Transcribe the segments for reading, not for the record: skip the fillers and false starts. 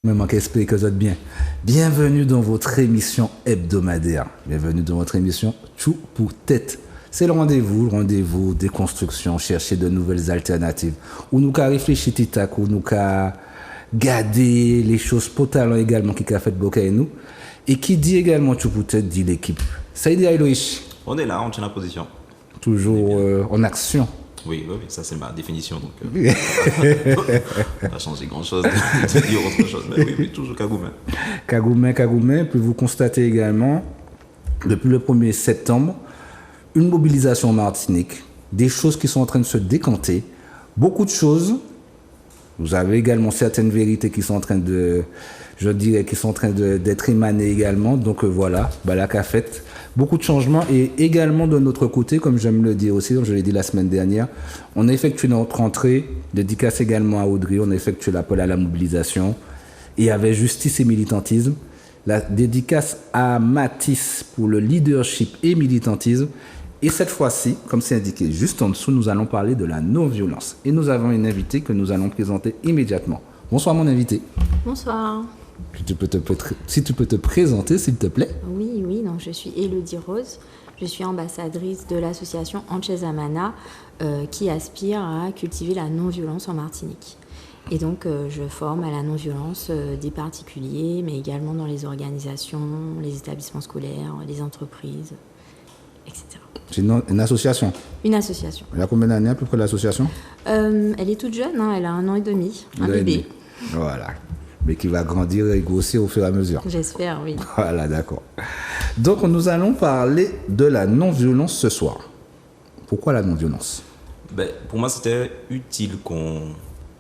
Même qu'esprit que vous êtes bien. Bienvenue dans votre émission hebdomadaire. Bienvenue dans votre émission Chou pour tête. C'est le rendez-vous des constructions, chercher de nouvelles alternatives. Où nous qu'à réfléchir titac, où nous qu'à garder les choses potales également qui a fait bloquer nous. Et qui dit également Chou pour tête dit l'équipe. Ça y est, Aloïs. On est là, on tient la position. Toujours en action. Oui, ça c'est ma définition. Donc, on va changer grand-chose de dire autre chose. Mais oui, toujours Kagoumé. Kagoumé. Puis vous constatez également, depuis le 1er septembre, une mobilisation en Martinique, des choses qui sont en train de se décanter, beaucoup de choses. Vous avez également certaines vérités qui sont en train de, d'être émanées également. Donc voilà, la cafette. Beaucoup de changements et également de notre côté, comme j'aime le dire aussi, comme je l'ai dit la semaine dernière, on a effectué notre rentrée, dédicace également à Audrey, on a effectué l'appel à la mobilisation et avec justice et militantisme, la dédicace à Matisse pour le leadership et militantisme. Et cette fois-ci, comme c'est indiqué juste en dessous, nous allons parler de la non-violence. Et nous avons une invitée que nous allons présenter immédiatement. Bonsoir mon invité. Bonsoir. Si tu peux te présenter, s'il te plaît. Oui, donc je suis Élodie Rose, je suis ambassadrice de l'association Anchezamana qui aspire à cultiver la non-violence en Martinique. Et donc je forme à la non-violence des particuliers, mais également dans les organisations, les établissements scolaires, les entreprises, etc. C'est une association. Une association. Elle a combien d'années à peu près l'association? Elle est toute jeune, elle a 1 an et demi, un bébé. Voilà. Mais qui va grandir et grossir au fur et à mesure. J'espère, oui. Voilà, d'accord. Donc, nous allons parler de la non-violence ce soir. Pourquoi la non-violence? Pour moi, c'était utile qu'on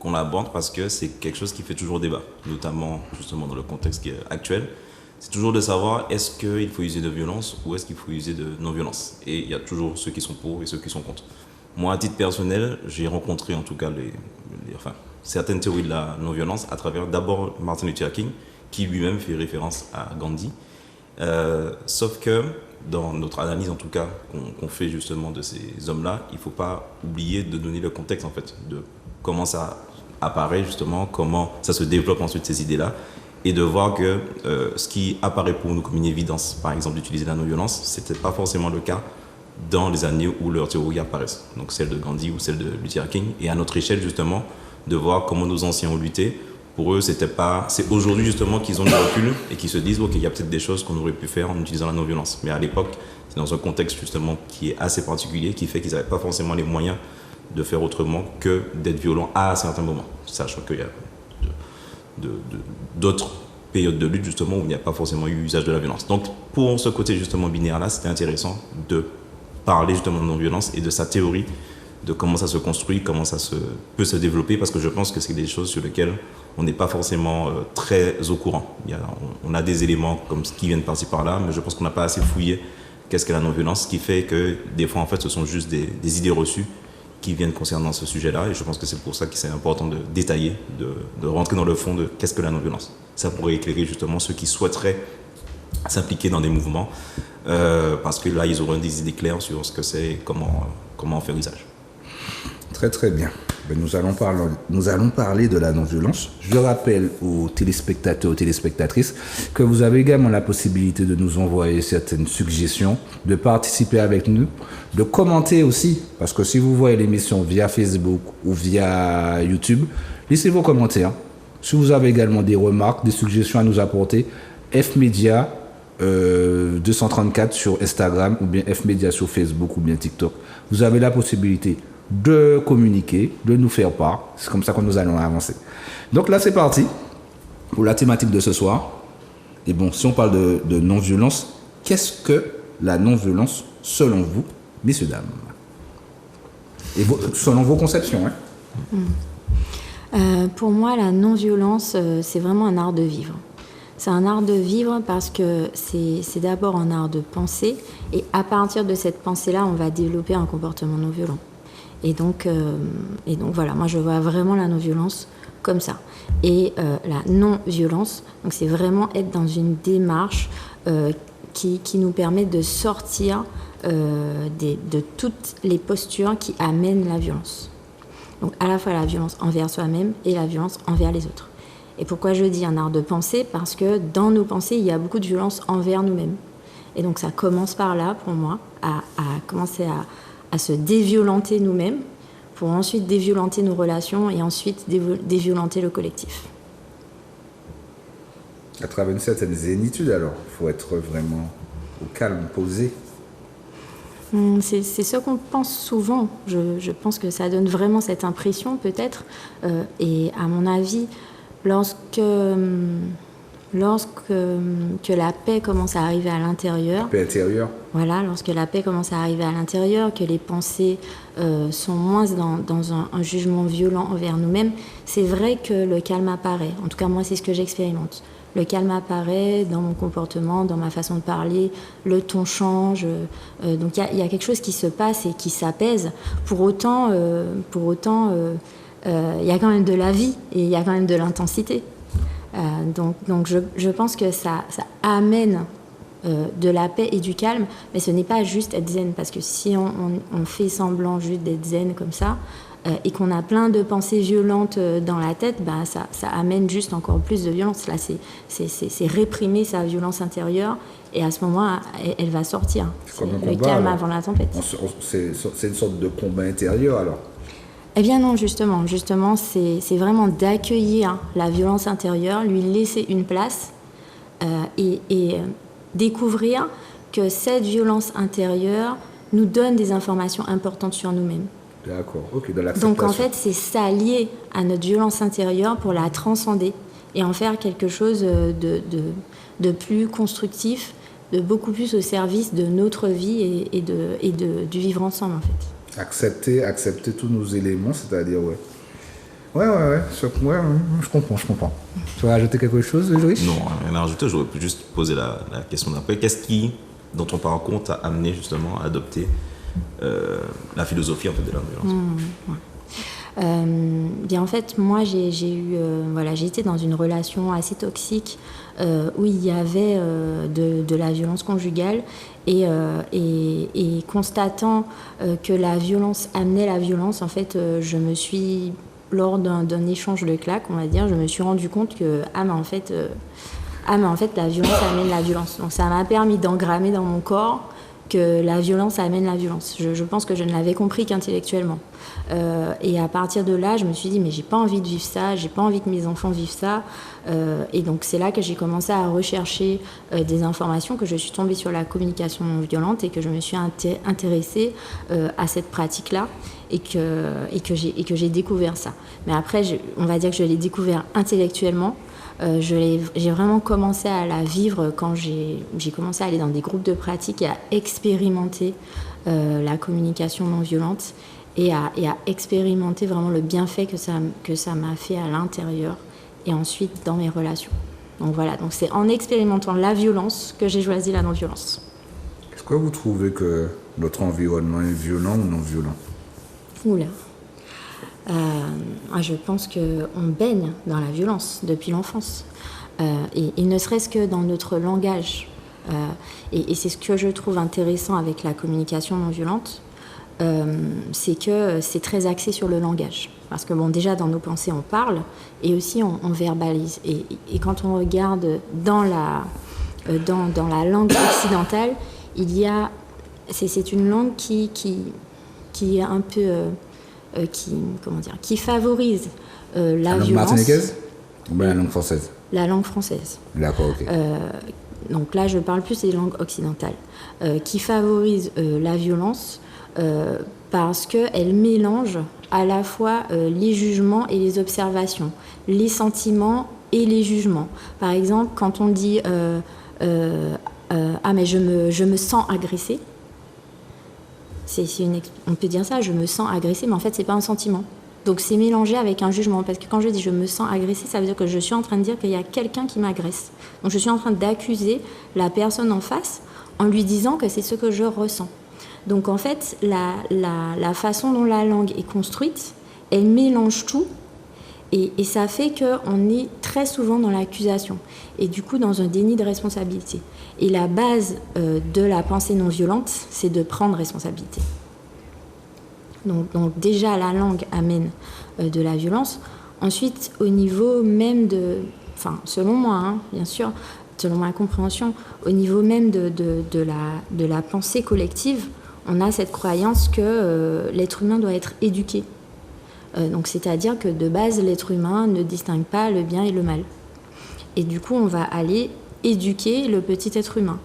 l'aborde parce que c'est quelque chose qui fait toujours débat, notamment justement dans le contexte qui est actuel. C'est toujours de savoir est-ce qu'il faut user de violence ou est-ce qu'il faut user de non-violence. Et il y a toujours ceux qui sont pour et ceux qui sont contre. Moi, à titre personnel, j'ai rencontré en tout cas certaines théories de la non-violence à travers d'abord Martin Luther King, qui lui-même fait référence à Gandhi. Sauf que dans notre analyse, en tout cas, qu'on fait justement de ces hommes-là, il ne faut pas oublier de donner le contexte, en fait, de comment ça apparaît, justement, comment ça se développe ensuite, ces idées-là, et de voir que ce qui apparaît pour nous comme une évidence, par exemple, d'utiliser la non-violence, ce n'était pas forcément le cas dans les années où leurs théories apparaissent, donc celle de Gandhi ou celle de Luther King, et à notre échelle, justement, de voir comment nos anciens ont lutté. Pour eux, c'est aujourd'hui justement qu'ils ont du recul et qu'ils se disent ok, il y a peut-être des choses qu'on aurait pu faire en utilisant la non-violence. Mais à l'époque, c'est dans un contexte justement qui est assez particulier, qui fait qu'ils n'avaient pas forcément les moyens de faire autrement que d'être violents à certains moments. Sachant qu'il y a d'autres périodes de lutte justement où il n'y a pas forcément eu usage de la violence. Donc pour ce côté justement binaire-là, c'était intéressant de parler justement de non-violence et de sa théorie, de comment ça se construit, comment ça peut se développer, parce que je pense que c'est des choses sur lesquelles on n'est pas forcément très au courant. On a des éléments comme ce qui viennent par-ci par-là, mais je pense qu'on n'a pas assez fouillé qu'est-ce qu'est la non-violence, ce qui fait que des fois, en fait, ce sont juste des idées reçues qui viennent concernant ce sujet-là, et je pense que c'est pour ça que c'est important de détailler, de rentrer dans le fond de qu'est-ce que la non-violence. Ça pourrait éclairer justement ceux qui souhaiteraient s'impliquer dans des mouvements, parce que là, ils auront des idées claires sur ce que c'est, comment en faire usage. Très très bien. Nous allons parler de la non-violence. Je rappelle aux téléspectateurs, aux téléspectatrices que vous avez également la possibilité de nous envoyer certaines suggestions, de participer avec nous, de commenter aussi, parce que si vous voyez l'émission via Facebook ou via YouTube, laissez vos commentaires. Si vous avez également des remarques, des suggestions à nous apporter, Fmedia 234 sur Instagram ou bien Fmedia sur Facebook ou bien TikTok. Vous avez la possibilité de communiquer, de nous faire part. C'est comme ça que nous allons avancer. Donc là, c'est parti pour la thématique de ce soir. Et bon, si on parle de non-violence, qu'est-ce que la non-violence selon vous, messieurs, dames? Et selon vos conceptions, Pour moi, la non-violence, c'est vraiment un art de vivre. C'est un art de vivre parce que c'est d'abord un art de penser, et à partir de cette pensée-là, on va développer un comportement non violent. Et donc voilà, moi je vois vraiment la non-violence comme ça. Et la non-violence, donc c'est vraiment être dans une démarche qui nous permet de sortir de toutes les postures qui amènent la violence. Donc à la fois la violence envers soi-même et la violence envers les autres. Et pourquoi je dis un art de penser? Parce que dans nos pensées, il y a beaucoup de violence envers nous-mêmes. Et donc ça commence par là, pour moi, à commencer à se déviolenter nous-mêmes, pour ensuite déviolenter nos relations et ensuite déviolenter le collectif. À travers une certaine zénitude, alors, il faut être vraiment au calme, posé. C'est ce qu'on pense souvent. Je pense que ça donne vraiment cette impression, peut-être. Et à mon avis, lorsque que la paix commence à arriver à l'intérieur, La paix intérieure. voilà, lorsque la paix commence à arriver à l'intérieur, que les pensées sont moins dans un jugement violent envers nous-mêmes, c'est vrai que le calme apparaît. En tout cas, moi, c'est ce que j'expérimente. Le calme apparaît dans mon comportement, dans ma façon de parler, le ton change. Donc il y a quelque chose qui se passe et qui s'apaise. Pour autant, il y a quand même de la vie et il y a quand même de l'intensité. Donc je pense que ça amène de la paix et du calme, mais ce n'est pas juste être zen, parce que si on fait semblant juste d'être zen comme ça, et qu'on a plein de pensées violentes dans la tête, bah, ça amène juste encore plus de violence. Là, c'est réprimer sa violence intérieure, et à ce moment, elle va sortir. C'est comme un le combat, calme alors. avant la tempête. C'est une sorte de combat intérieur, alors. Eh bien non, justement, c'est vraiment d'accueillir la violence intérieure, lui laisser une place et découvrir que cette violence intérieure nous donne des informations importantes sur nous-mêmes. D'accord, ok, de l'acceptation. Donc en fait, c'est s'allier à notre violence intérieure pour la transcender et en faire quelque chose de plus constructif, de beaucoup plus au service de notre vie et du vivre ensemble, en fait. Accepter tous nos éléments, c'est-à-dire, ouais. Ouais, je comprends. Tu vas rajouter quelque chose, Joris? Non, rien à rajouter, j'aurais pu juste poser la question d'après. Qu'est-ce qui, dans ton parcours, t'a amené justement à adopter la philosophie un peu de la violence? Bien en fait, moi j'ai été dans une relation assez toxique où il y avait de la violence conjugale et constatant que la violence amenait la violence, en fait, je me suis, lors d'un échange de claques, on va dire, je me suis rendu compte que mais en fait la violence amène la violence. Donc ça m'a permis d'engrammer dans mon corps que la violence amène la violence. Je pense que je ne l'avais compris qu'intellectuellement. Et à partir de là, je me suis dit, mais j'ai pas envie de vivre ça, j'ai pas envie que mes enfants vivent ça. Et donc c'est là que j'ai commencé à rechercher des informations, que je suis tombée sur la communication non violente et que je me suis intéressée à cette pratique-là et que j'ai découvert ça. Mais après, on va dire que je l'ai découvert intellectuellement. J'ai vraiment commencé à la vivre quand j'ai commencé à aller dans des groupes de pratique et à expérimenter la communication non violente et à expérimenter vraiment le bienfait que ça m'a fait à l'intérieur et ensuite dans mes relations. Donc voilà, donc c'est en expérimentant la violence que j'ai choisi la non-violence. Est-ce que vous trouvez que notre environnement est violent ou non violent? Oula. Je pense qu'on baigne dans la violence depuis l'enfance. Et ne serait-ce que dans notre langage. Et c'est ce que je trouve intéressant avec la communication non violente, c'est que c'est très axé sur le langage. Parce que bon, déjà dans nos pensées on parle et aussi on verbalise. Et quand on regarde dans la langue occidentale, c'est une langue qui est un peu qui favorise la violence. La langue martiniquaise ou la langue française? La langue française. D'accord, ok. Donc là, je parle plus des langues occidentales, qui favorise la violence parce qu'elle mélange à la fois les jugements et les observations, les sentiments et les jugements. Par exemple, quand on dit mais je me sens agressée, on peut dire ça, je me sens agressée, mais en fait, c'est pas un sentiment. Donc, c'est mélangé avec un jugement. Parce que quand je dis je me sens agressée, ça veut dire que je suis en train de dire qu'il y a quelqu'un qui m'agresse. Donc, je suis en train d'accuser la personne en face en lui disant que c'est ce que je ressens. Donc, en fait, la façon dont la langue est construite, elle mélange tout. Et ça fait qu'on est très souvent dans l'accusation. Et du coup, dans un déni de responsabilité. Et la base de la pensée non violente, c'est de prendre responsabilité. Donc déjà, la langue amène de la violence. Ensuite, au niveau même enfin, selon moi, hein, bien sûr, selon ma compréhension, au niveau même de la pensée collective, on a cette croyance que l'être humain doit être éduqué. Donc, c'est-à-dire que de base, l'être humain ne distingue pas le bien et le mal. Et du coup, on va aller éduquer le petit être humain.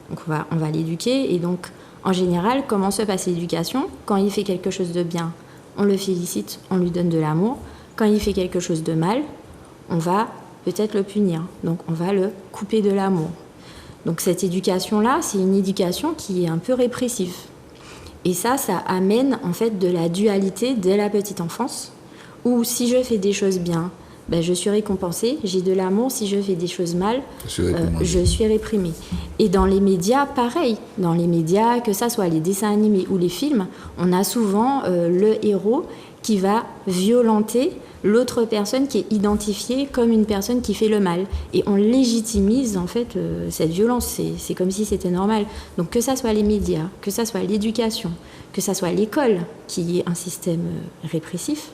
Donc, on va l'éduquer. Et donc, en général, comment se passe l'éducation ? Quand il fait quelque chose de bien, on le félicite, on lui donne de l'amour. Quand il fait quelque chose de mal, on va peut-être le punir. Donc, on va le couper de l'amour. Donc, cette éducation-là, c'est une éducation qui est un peu répressive. Et ça amène en fait de la dualité dès la petite enfance, où si je fais des choses bien, ben, je suis récompensée, j'ai de l'amour. Si je fais des choses mal, je suis réprimée. Et dans les médias, pareil. Dans les médias, que ça soit les dessins animés ou les films, on a souvent le héros qui va violenter l'autre personne qui est identifiée comme une personne qui fait le mal. Et on légitimise en fait cette violence, c'est comme si c'était normal. Donc que ça soit les médias, que ça soit l'éducation, que ça soit l'école qui est un système répressif,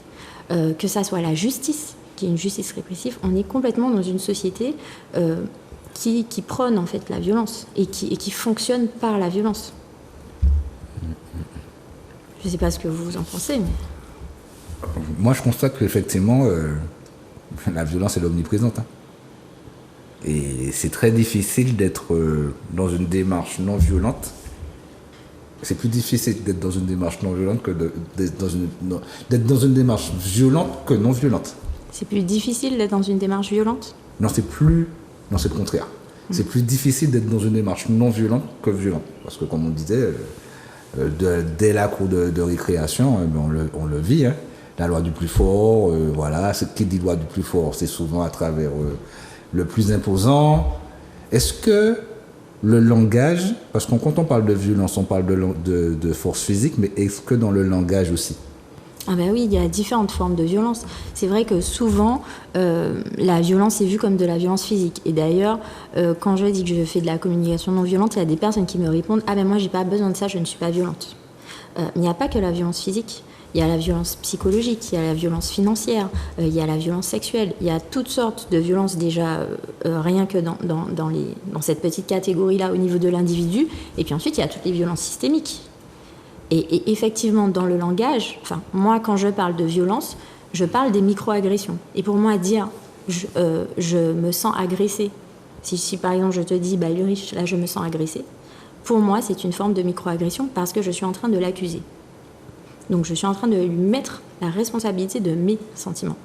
que ça soit la justice qui est une justice répressive, on est complètement dans une société qui prône en fait la violence et qui fonctionne par la violence. Je ne sais pas ce que vous en pensez, mais... Moi, je constate qu'effectivement, la violence est omniprésente. Hein. Et c'est très difficile d'être dans une démarche non violente. C'est plus difficile d'être dans une démarche non violente que d'être dans une démarche violente que non violente. C'est plus difficile d'être dans une démarche violente ? Non, c'est le contraire. C'est plus difficile d'être dans une démarche non violente que violente. Parce que, comme on disait, dès la cour de récréation, on le vit. Hein. La loi du plus fort, voilà. Ce qui dit loi du plus fort, c'est souvent à travers le plus imposant. Est-ce que le langage, parce que quand on parle de violence, on parle de force physique, mais est-ce que dans le langage aussi ? Ah ben oui, il y a différentes formes de violence. C'est vrai que souvent, la violence est vue comme de la violence physique. Et d'ailleurs, quand je dis que je fais de la communication non violente, il y a des personnes qui me répondent « Ah ben moi, j'ai pas besoin de ça, je ne suis pas violente ». Il n'y a pas que la violence physique. Il y a la violence psychologique, il y a la violence financière, il y a la violence sexuelle. Il y a toutes sortes de violences déjà, rien que dans cette petite catégorie-là au niveau de l'individu. Et puis ensuite, il y a toutes les violences systémiques. Et effectivement, dans le langage, enfin, moi, quand je parle de violence, je parle des micro-agressions. Et pour moi, dire je me sens agressée, si par exemple je te dis bah, Ulrich, là je me sens agressée, pour moi, c'est une forme de micro-agression parce que je suis en train de l'accuser. Donc je suis en train de lui mettre la responsabilité de mes sentiments.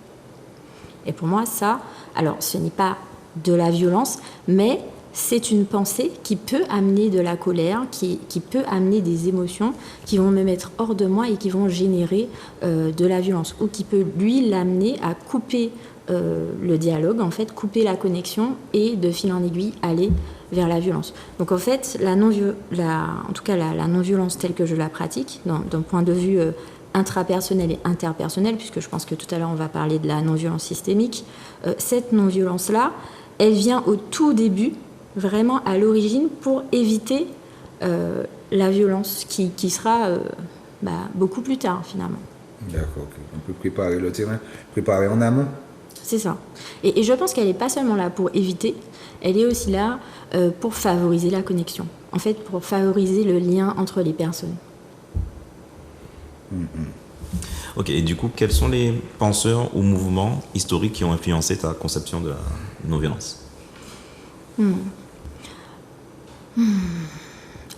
Et pour moi, ça, alors ce n'est pas de la violence, mais c'est une pensée qui peut amener de la colère, qui peut amener des émotions qui vont me mettre hors de moi et qui vont générer de la violence, ou qui peut, lui, l'amener à couper le dialogue, en fait, couper la connexion et de fil en aiguille aller vers la violence. Donc en fait, la non-violence telle que je la pratique, d'un point de vue intrapersonnel et interpersonnel, puisque je pense que tout à l'heure on va parler de la non-violence systémique, cette non-violence-là, elle vient au tout début, vraiment à l'origine, pour éviter la violence qui sera beaucoup plus tard finalement. D'accord, okay. On peut préparer le terrain, préparer en amont. C'est ça. Et je pense qu'elle n'est pas seulement là pour éviter, elle est aussi là pour favoriser la connexion. En fait, pour favoriser le lien entre les personnes. Ok, et du coup, quels sont les penseurs ou mouvements historiques qui ont influencé ta conception de la non-violence ?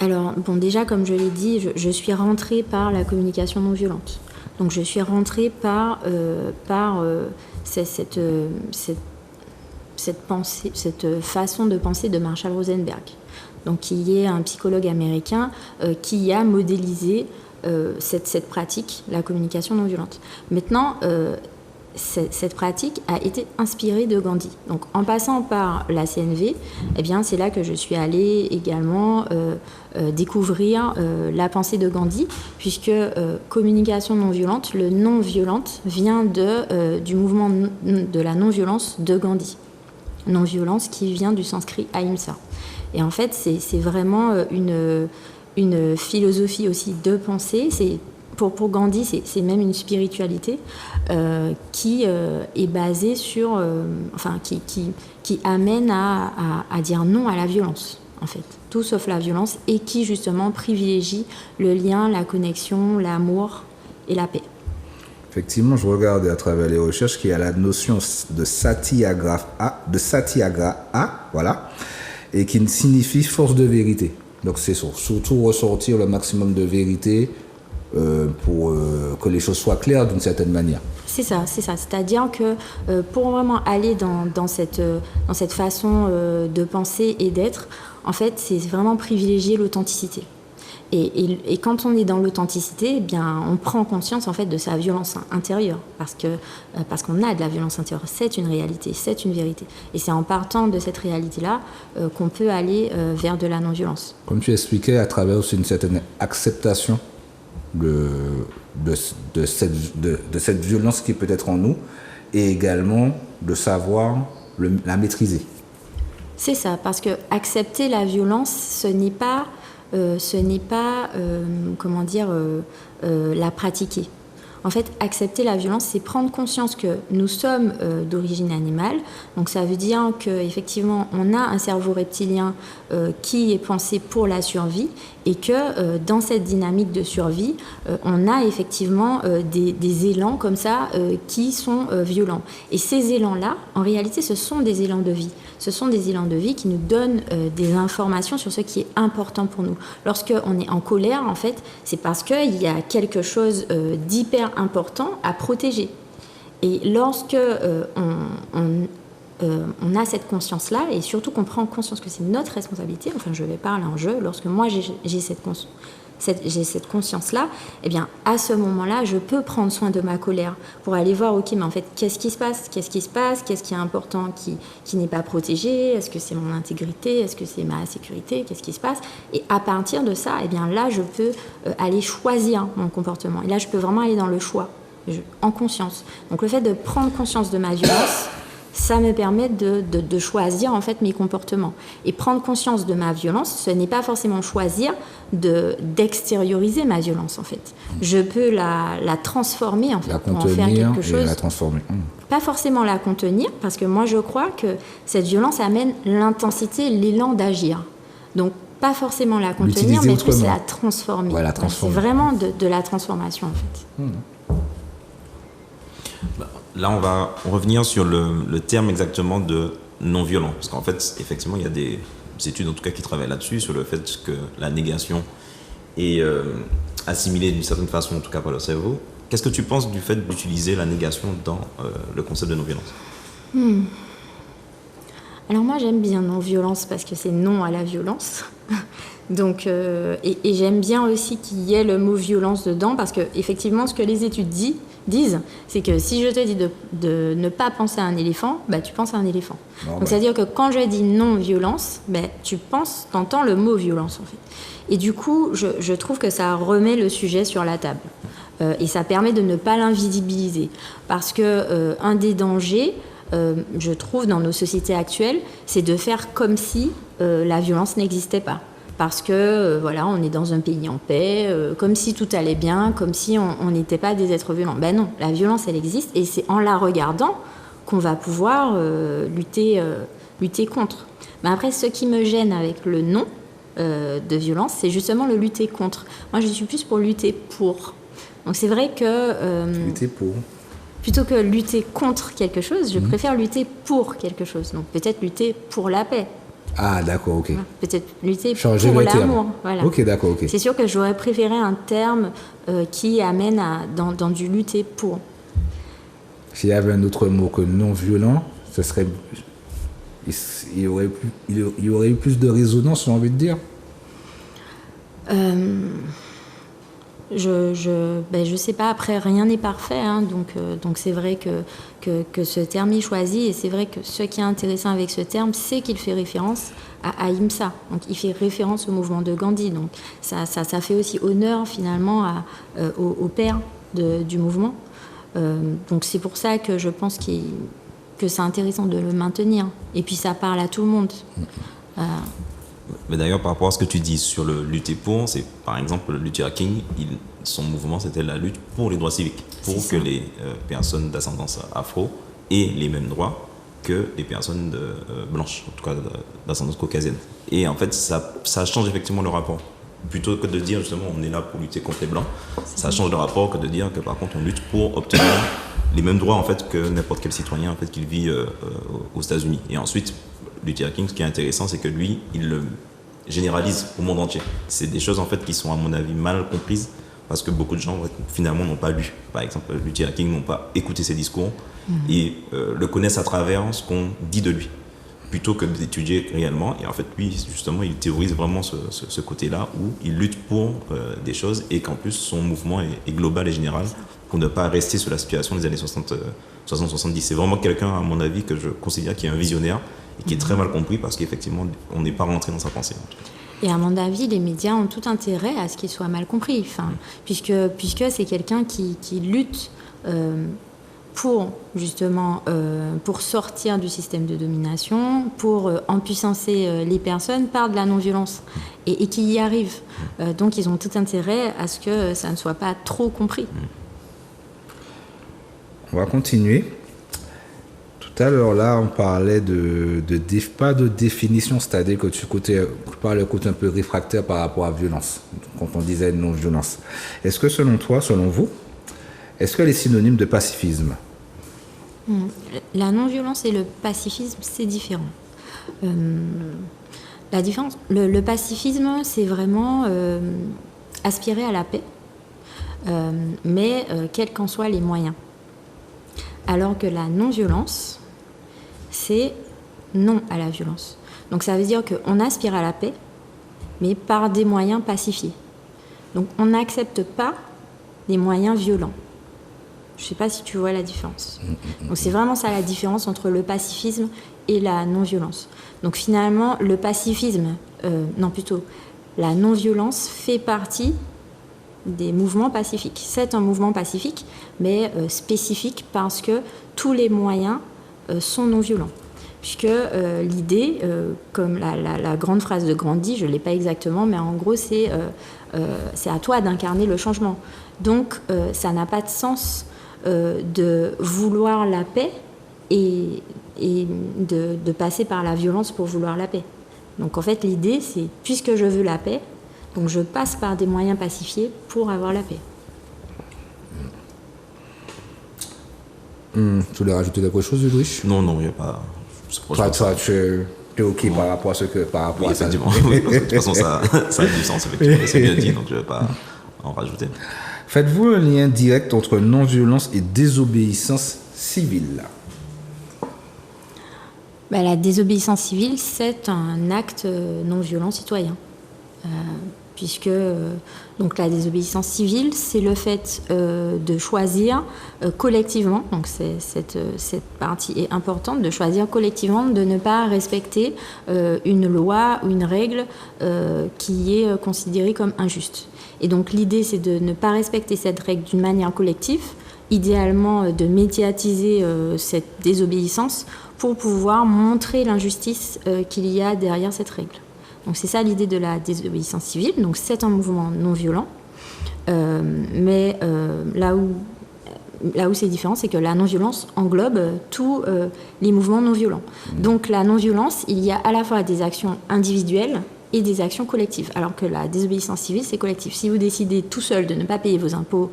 Alors, bon, déjà, comme je l'ai dit, je suis rentrée par la communication non violente. Donc, je suis rentrée par cette pensée, cette façon de penser de Marshall Rosenberg, donc qui est un psychologue américain qui a modélisé cette pratique, la communication non violente. Maintenant, cette pratique a été inspirée de Gandhi. Donc, en passant par la CNV, eh bien, c'est là que je suis allée également découvrir la pensée de Gandhi, puisque communication non violente, le non violente vient du mouvement de la non-violence de Gandhi. Non-violence qui vient du sanskrit ahimsa. Et en fait, c'est vraiment une philosophie aussi de pensée. C'est pour Gandhi, c'est même une spiritualité qui est basée sur, qui amène à dire non à la violence, en fait, tout sauf la violence, et qui justement privilégie le lien, la connexion, l'amour et la paix. Effectivement, je regardais à travers les recherches qu'il y a la notion de satyagraha, voilà, et qui signifie force de vérité. Donc c'est surtout ressortir le maximum de vérité pour que les choses soient claires d'une certaine manière. C'est ça. C'est-à-dire que pour vraiment aller dans cette façon de penser et d'être, en fait, c'est vraiment privilégier l'authenticité. Et quand on est dans l'authenticité, eh bien, on prend conscience en fait de sa violence intérieure, parce qu'on a de la violence intérieure. C'est une réalité, c'est une vérité. Et c'est en partant de cette réalité-là qu'on peut aller vers de la non-violence. Comme tu expliquais, à travers aussi une certaine acceptation de cette violence qui peut être en nous, et également de savoir la maîtriser. C'est ça, parce que accepter la violence, ce n'est pas la pratiquer. En fait, accepter la violence, c'est prendre conscience que nous sommes d'origine animale. Donc ça veut dire qu'effectivement, on a un cerveau reptilien qui est pensé pour la survie, et que dans cette dynamique de survie, on a effectivement des élans comme ça qui sont violents. Et ces élans-là, en réalité, ce sont des élans de vie. Ce sont des élans de vie qui nous donnent des informations sur ce qui est important pour nous. Lorsqu'on est en colère, en fait, c'est parce qu'il y a quelque chose d'hyper important à protéger. Et lorsque on a cette conscience-là, et surtout qu'on prend conscience que c'est notre responsabilité, enfin je vais parler en jeu, lorsque moi j'ai cette conscience-là, eh bien à ce moment-là, je peux prendre soin de ma colère pour aller voir, ok, mais en fait, qu'est-ce qui se passe, qu'est-ce qui est important, qui n'est pas protégé, est-ce que c'est mon intégrité, est-ce que c'est ma sécurité, qu'est-ce qui se passe, et à partir de ça, eh bien là, je peux aller choisir mon comportement, et là, je peux vraiment aller dans le choix, en conscience. Donc le fait de prendre conscience de ma violence, ça me permet de choisir en fait mes comportements. Et prendre conscience de ma violence, ce n'est pas forcément choisir d'extérioriser ma violence en fait. Je peux la transformer en fait, la pour en faire quelque chose. Et la transformer. Pas forcément la contenir, parce que moi je crois que cette violence amène l'intensité, l'élan d'agir. Donc pas forcément la contenir, mais plus la transformer. Ouais, c'est vraiment de la transformation en fait. Là, on va revenir sur le terme exactement de non-violent. Parce qu'en fait, effectivement, il y a des études en tout cas qui travaillent là-dessus, sur le fait que la négation est assimilée d'une certaine façon, en tout cas par le cerveau. Qu'est-ce que tu penses du fait d'utiliser la négation dans le concept de non-violence ? Alors moi, j'aime bien non-violence parce que c'est non à la violence. Donc, et j'aime bien aussi qu'il y ait le mot violence dedans, parce que effectivement, ce que les études disent, c'est que si je te dis de ne pas penser à un éléphant, bah, tu penses à un éléphant. Donc, c'est-à-dire que quand je dis non-violence, bah, t'entends le mot violence, en fait. Et du coup, je trouve que ça remet le sujet sur la table. Et ça permet de ne pas l'invisibiliser. Parce que un des dangers, je trouve, dans nos sociétés actuelles, c'est de faire comme si la violence n'existait pas. Parce que, voilà, on est dans un pays en paix, comme si tout allait bien, comme si on n'était pas des êtres violents. Ben non, la violence, elle existe, et c'est en la regardant qu'on va pouvoir lutter contre. Mais après, ce qui me gêne avec le non de violence, c'est justement le lutter contre. Moi, je suis plus pour lutter pour. Donc c'est vrai que... lutter pour. Plutôt que lutter contre quelque chose, je préfère lutter pour quelque chose. Donc peut-être lutter pour la paix. Ah, d'accord, ok. Peut-être lutter changer pour le l'amour. terme. Voilà. Ok, d'accord, ok. C'est sûr que j'aurais préféré un terme qui amène dans du lutter pour. S'il y avait un autre mot que non-violent, ce serait... Il y aurait eu plus de résonance, j'ai envie de dire. Je sais pas, après rien n'est parfait, hein, donc c'est vrai que ce terme est choisi, et c'est vrai que ce qui est intéressant avec ce terme, c'est qu'il fait référence à Ahimsa, donc il fait référence au mouvement de Gandhi, donc ça fait aussi honneur finalement au père du mouvement, donc c'est pour ça que je pense que c'est intéressant de le maintenir, et puis ça parle à tout le monde. Mais d'ailleurs, par rapport à ce que tu dis sur le lutter pour, c'est par exemple Luther King, son mouvement c'était la lutte pour les droits civiques, pour que les personnes d'ascendance afro aient les mêmes droits que les personnes blanches, en tout cas d'ascendance caucasienne. Et en fait, ça change effectivement le rapport. Plutôt que de dire justement on est là pour lutter contre les blancs, ça change le rapport que de dire que par contre on lutte pour obtenir les mêmes droits en fait que n'importe quel citoyen en fait qu'il vit aux États-Unis. Et ensuite, Luther King, ce qui est intéressant, c'est que lui, il le généralise au monde entier. C'est des choses en fait qui sont à mon avis mal comprises parce que beaucoup de gens finalement n'ont pas lu. Par exemple, Luther King n'ont pas écouté ses discours et le connaissent à travers ce qu'on dit de lui, plutôt que d'étudier réellement. Et en fait, lui, justement, il théorise vraiment ce côté-là où il lutte pour des choses et qu'en plus, son mouvement est global et général pour ne pas rester sur la situation des années 60-70. C'est vraiment quelqu'un, à mon avis, que je considère qui est un visionnaire et qui est très mal compris parce qu'effectivement, on n'est pas rentré dans sa pensée. Et à mon avis, les médias ont tout intérêt à ce qu'il soit mal compris, puisque c'est quelqu'un qui lutte pour justement pour sortir du système de domination, pour empuissancer les personnes par de la non-violence et qui y arrive. Donc ils ont tout intérêt à ce que ça ne soit pas trop compris. On va continuer. Tout à l'heure, là, on parlait pas de définition, c'est-à-dire que tu parles le côté un peu réfractaire par rapport à violence, quand on disait non-violence. Est-ce que selon toi, selon vous, est-ce qu'elle est synonyme de pacifisme? La non-violence et le pacifisme, c'est différent. La différence, le pacifisme, c'est vraiment aspirer à la paix, mais quels qu'en soient les moyens. Alors que la non-violence, c'est non à la violence. Donc ça veut dire qu'on aspire à la paix, mais par des moyens pacifiés. Donc on n'accepte pas des moyens violents. Je ne sais pas si tu vois la différence. Donc c'est vraiment ça la différence entre le pacifisme et la non-violence. Donc finalement, le pacifisme, la non-violence fait partie des mouvements pacifiques. C'est un mouvement pacifique, mais spécifique parce que tous les moyens sont non-violents. Puisque l'idée, comme la grande phrase de Gandhi, je ne l'ai pas exactement, mais en gros, c'est à toi d'incarner le changement. Donc, ça n'a pas de sens de vouloir la paix et de passer par la violence pour vouloir la paix. Donc, en fait, l'idée, c'est, puisque je veux la paix, donc je passe par des moyens pacifiés pour avoir la paix. Tu voulais rajouter quelque chose, Ulrich? Non, il n'y a pas... Toi, tu es OK par rapport à ce que... Par rapport oui, à ça. effectivement. Oui, de toute façon, ça a du sens, effectivement. C'est bien dit, donc je ne vais pas en rajouter. Faites-vous un lien direct entre non-violence et désobéissance civile? La désobéissance civile, c'est un acte non-violent citoyen. Puisque donc la désobéissance civile, c'est le fait de choisir collectivement, donc cette partie est importante, de choisir collectivement de ne pas respecter une loi ou une règle qui est considérée comme injuste. Et donc l'idée, c'est de ne pas respecter cette règle d'une manière collective, idéalement de médiatiser cette désobéissance pour pouvoir montrer l'injustice qu'il y a derrière cette règle. Donc c'est ça l'idée de la désobéissance civile. Donc c'est un mouvement non violent, mais là où c'est différent, c'est que la non-violence englobe tous les mouvements non violents. Donc la non-violence, il y a à la fois des actions individuelles et des actions collectives, alors que la désobéissance civile, c'est collectif. Si vous décidez tout seul de ne pas payer vos impôts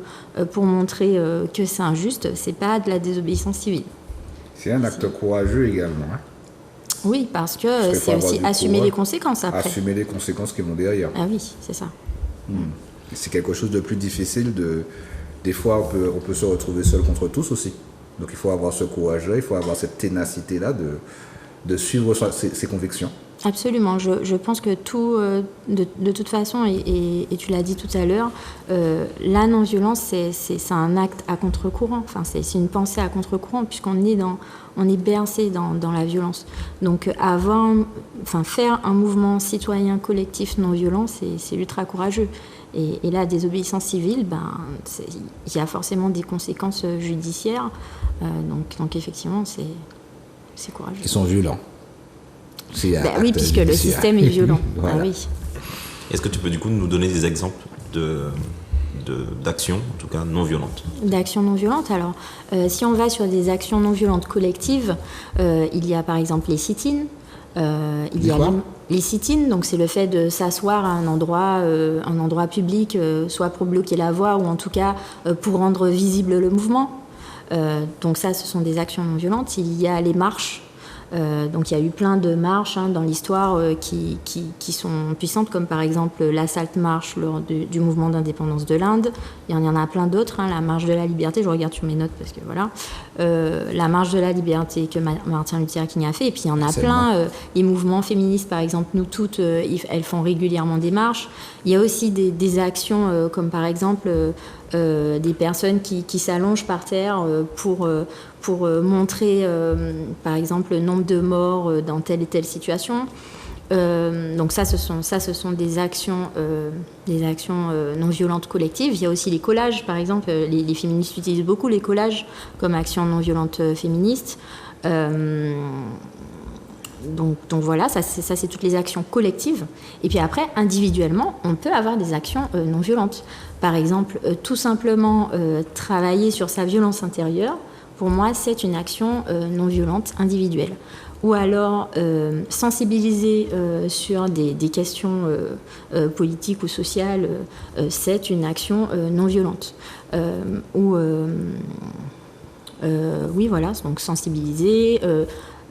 pour montrer que c'est injuste, c'est pas de la désobéissance civile. C'est un acte courageux également. Oui, parce que c'est aussi assumer les conséquences après. Assumer les conséquences qui vont derrière. Ah oui, c'est ça. C'est quelque chose de plus difficile. Des fois, on peut se retrouver seul contre tous aussi. Donc il faut avoir ce courage-là, il faut avoir cette ténacité-là de suivre ses convictions. Absolument. Je pense que tout, de toute façon, et tu l'as dit tout à l'heure, la non-violence, c'est un acte à contre-courant. Enfin, c'est une pensée à contre-courant, puisqu'on est bercé dans la violence. Donc, faire un mouvement citoyen collectif non-violent, c'est ultra courageux. Et la désobéissance civile, il y a forcément des conséquences judiciaires. Donc effectivement, c'est courageux. Ils sont violents. Oui, puisque le système est violent. Voilà. Ah oui. Est-ce que tu peux du coup nous donner des exemples d'actions, en tout cas non violentes? D'actions non violentes. Alors, si on va sur des actions non violentes collectives, il y a par exemple les sit-ins. Il y a les sit-ins, donc c'est le fait de s'asseoir à un endroit public, soit pour bloquer la voie ou en tout cas pour rendre visible le mouvement. Donc ça, ce sont des actions non violentes. Il y a les marches. Donc il y a eu plein de marches dans l'histoire qui sont puissantes, comme par exemple la Salt March lors du mouvement d'indépendance de l'Inde. Il y en a plein d'autres, la marche de la liberté, je regarde sur mes notes parce que voilà, la marche de la liberté que Martin Luther King a fait, et puis il y en a plein, les mouvements féministes par exemple, Nous Toutes, elles font régulièrement des marches. Il y a aussi des actions comme par exemple des personnes qui s'allongent par terre pour montrer, par exemple, le nombre de morts dans telle et telle situation. Donc ça, ce sont des actions non violentes collectives. Il y a aussi les collages, par exemple. Les féministes utilisent beaucoup les collages comme action non violente féministe. Donc voilà, ça c'est toutes les actions collectives. Et puis après, individuellement, on peut avoir des actions non violentes. Par exemple, tout simplement travailler sur sa violence intérieure. Pour moi, c'est une action non violente individuelle. Ou alors sensibiliser sur des questions politiques ou sociales, c'est une action non violente. Oui, voilà, donc sensibiliser,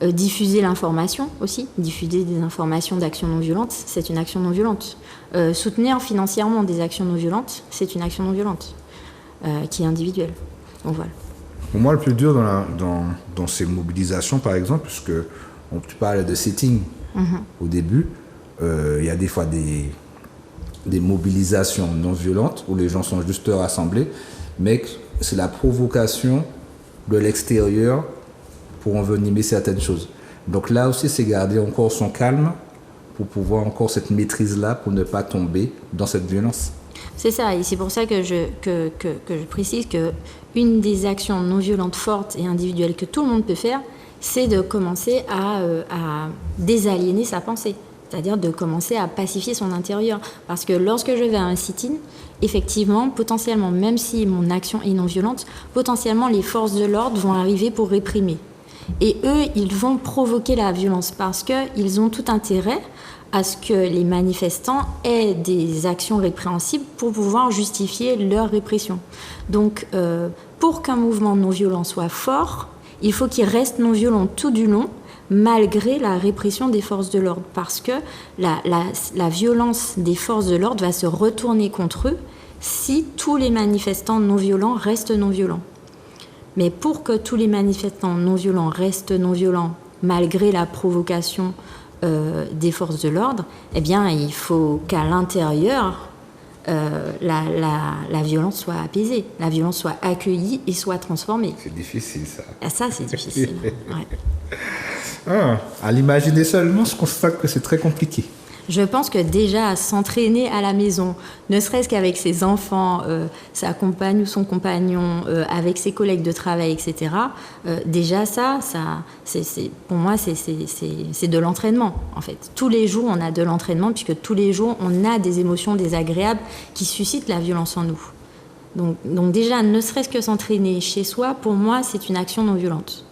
diffuser l'information aussi, diffuser des informations d'actions non violentes, c'est une action non violente. Soutenir financièrement des actions non violentes, c'est une action non violente qui est individuelle. Donc voilà. Pour moi, le plus dur dans ces mobilisations, par exemple, puisque tu parlais de sitting au début, il y a des fois des mobilisations non violentes où les gens sont juste rassemblés, mais c'est la provocation de l'extérieur pour envenimer certaines choses. Donc là aussi, c'est garder encore son calme pour pouvoir encore cette maîtrise-là pour ne pas tomber dans cette violence. C'est ça, et c'est pour ça que je précise qu'une des actions non violentes fortes et individuelles que tout le monde peut faire, c'est de commencer à désaliéner sa pensée, c'est-à-dire de commencer à pacifier son intérieur. Parce que lorsque je vais à un sit-in, effectivement, potentiellement, même si mon action est non violente, potentiellement les forces de l'ordre vont arriver pour réprimer. Et eux, ils vont provoquer la violence parce qu'ils ont tout intérêt à ce que les manifestants aient des actions répréhensibles pour pouvoir justifier leur répression. Donc, pour qu'un mouvement non violent soit fort, il faut qu'il reste non violent tout du long, malgré la répression des forces de l'ordre, parce que la violence des forces de l'ordre va se retourner contre eux si tous les manifestants non violents restent non violents. Mais pour que tous les manifestants non violents restent non violents, malgré la provocation des forces de l'ordre, eh bien, il faut qu'à l'intérieur, la violence soit apaisée, la violence soit accueillie et soit transformée. C'est difficile, ça. Ah, ça, c'est difficile. Ouais. À l'imaginer seulement, je constate que c'est très compliqué. Je pense que déjà, s'entraîner à la maison, ne serait-ce qu'avec ses enfants, sa compagne ou son compagnon, avec ses collègues de travail, etc., déjà ça pour moi, c'est de l'entraînement, en fait. Tous les jours, on a de l'entraînement, puisque tous les jours, on a des émotions désagréables qui suscitent la violence en nous. Donc déjà, ne serait-ce que s'entraîner chez soi, pour moi, c'est une action non violente.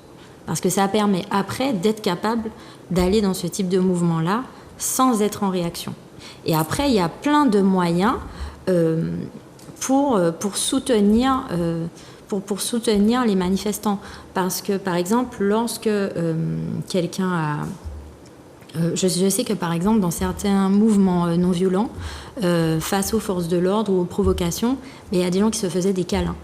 Parce que ça permet après d'être capable d'aller dans ce type de mouvement-là, sans être en réaction. Et après, il y a plein de moyens pour soutenir les manifestants. Parce que, par exemple, lorsque quelqu'un a... je sais que, par exemple, dans certains mouvements non violents, face aux forces de l'ordre ou aux provocations, il y a des gens qui se faisaient des câlins.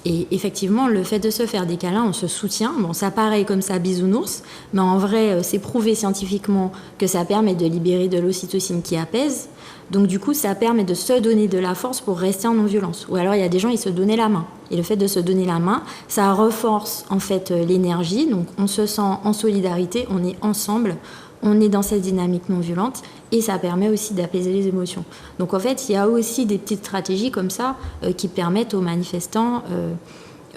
Et effectivement, le fait de se faire des câlins, on se soutient. Bon, ça paraît comme ça bisounours, mais en vrai, c'est prouvé scientifiquement que ça permet de libérer de l'ocytocine qui apaise. Donc du coup, ça permet de se donner de la force pour rester en non-violence. Ou alors, il y a des gens, ils se donnaient la main. Et le fait de se donner la main, ça renforce en fait l'énergie. Donc on se sent en solidarité, on est ensemble, on est dans cette dynamique non violente. Et ça permet aussi d'apaiser les émotions. Donc en fait, il y a aussi des petites stratégies comme ça qui permettent aux manifestants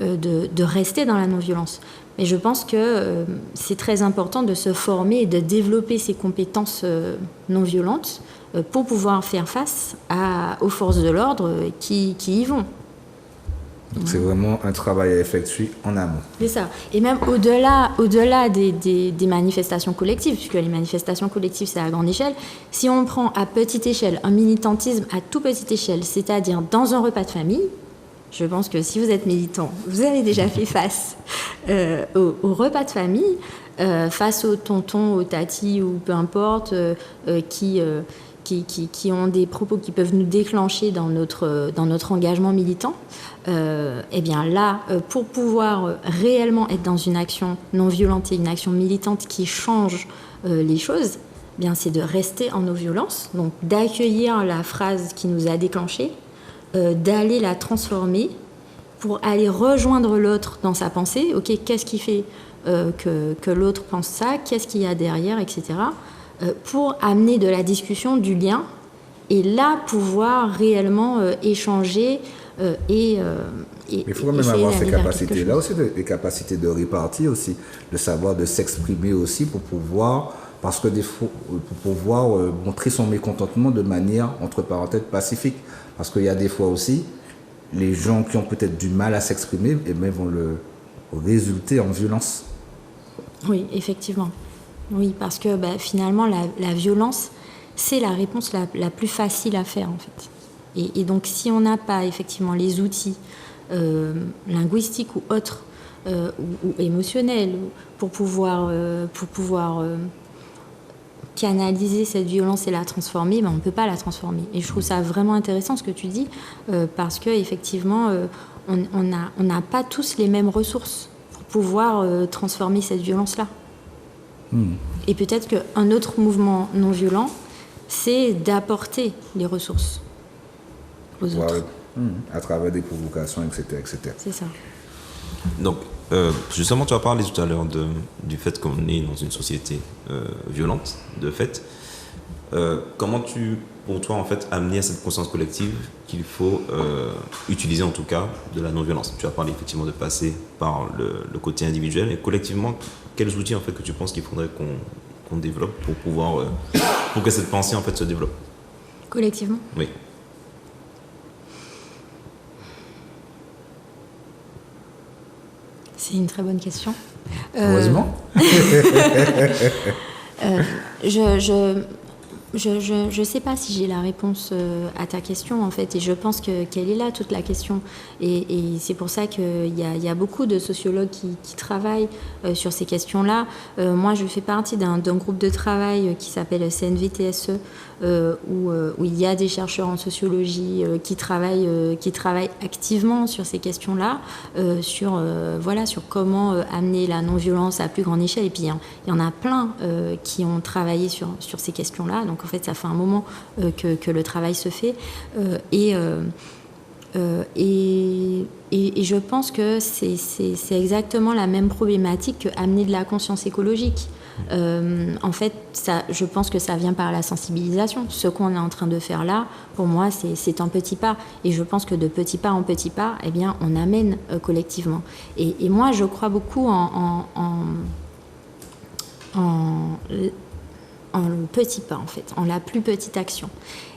de rester dans la non-violence. Mais je pense que c'est très important de se former et de développer ces compétences non violentes pour pouvoir faire face aux forces de l'ordre qui y vont. Donc c'est vraiment un travail à effectuer en amont. C'est ça. Et même au-delà des manifestations collectives, puisque les manifestations collectives, c'est à grande échelle, si on prend à petite échelle un militantisme à toute petite échelle, c'est-à-dire dans un repas de famille, je pense que si vous êtes militant, vous avez déjà fait face au repas de famille, face aux tontons, aux tatis ou peu importe, qui ont des propos qui peuvent nous déclencher dans notre engagement militant. Eh bien là, pour pouvoir réellement être dans une action non violente et une action militante qui change les choses, eh bien c'est de rester en non-violence, donc d'accueillir la phrase qui nous a déclenché, d'aller la transformer pour aller rejoindre l'autre dans sa pensée. Ok, qu'est-ce qui fait que l'autre pense ça? Qu'est-ce qu'il y a derrière, etc. Pour amener de la discussion, du lien, et là pouvoir réellement échanger mais il faut quand même avoir ces capacités-là aussi, les capacités de répartir aussi, le savoir de s'exprimer aussi pour pouvoir, parce que pour pouvoir montrer son mécontentement de manière, entre parenthèses, pacifique. Parce qu'il y a des fois aussi, les gens qui ont peut-être du mal à s'exprimer, eh bien, vont résulter en violence. Oui, effectivement. Oui, parce que finalement, la violence, c'est la réponse la plus facile à faire, en fait. Et donc, si on n'a pas effectivement les outils linguistiques ou autres, ou émotionnels, pour pouvoir canaliser cette violence et la transformer, on ne peut pas la transformer. Et je trouve ça vraiment intéressant ce que tu dis, parce qu'effectivement, on n'a pas tous les mêmes ressources pour pouvoir transformer cette violence-là. Et peut-être qu'un autre mouvement non violent, c'est d'apporter les ressources aux autres. À travers des provocations, etc. etc. C'est ça. Donc, justement, tu as parlé tout à l'heure du fait qu'on est dans une société violente, de fait. Comment pour toi, en fait, amener à cette conscience collective qu'il faut utiliser, en tout cas, de la non-violence? Tu as parlé, effectivement, de passer par le côté individuel. Et collectivement, quels outils, en fait, que tu penses qu'il faudrait qu'on développe pour que cette pensée, en fait, se développe? Collectivement? Oui. C'est une très bonne question. Heureusement. Je sais pas si j'ai la réponse à ta question, en fait, et je pense qu'elle est là, toute la question. Et c'est pour ça qu'il y a beaucoup de sociologues qui travaillent sur ces questions-là. Moi, je fais partie d'un groupe de travail qui s'appelle CNVTSE, où il y a des chercheurs en sociologie qui travaillent activement sur ces questions-là, sur comment amener la non-violence à plus grande échelle. Et puis, il y en a plein qui ont travaillé sur ces questions-là. Donc, en fait, ça fait un moment que le travail se fait. Et je pense que c'est exactement la même problématique qu'amener de la conscience écologique. En fait, je pense que ça vient par la sensibilisation. Ce qu'on est en train de faire là, pour moi, c'est un petit pas. Et je pense que de petit pas en petit pas, eh bien, on amène collectivement. Et moi, je crois beaucoup en le petit pas, en fait, en la plus petite action.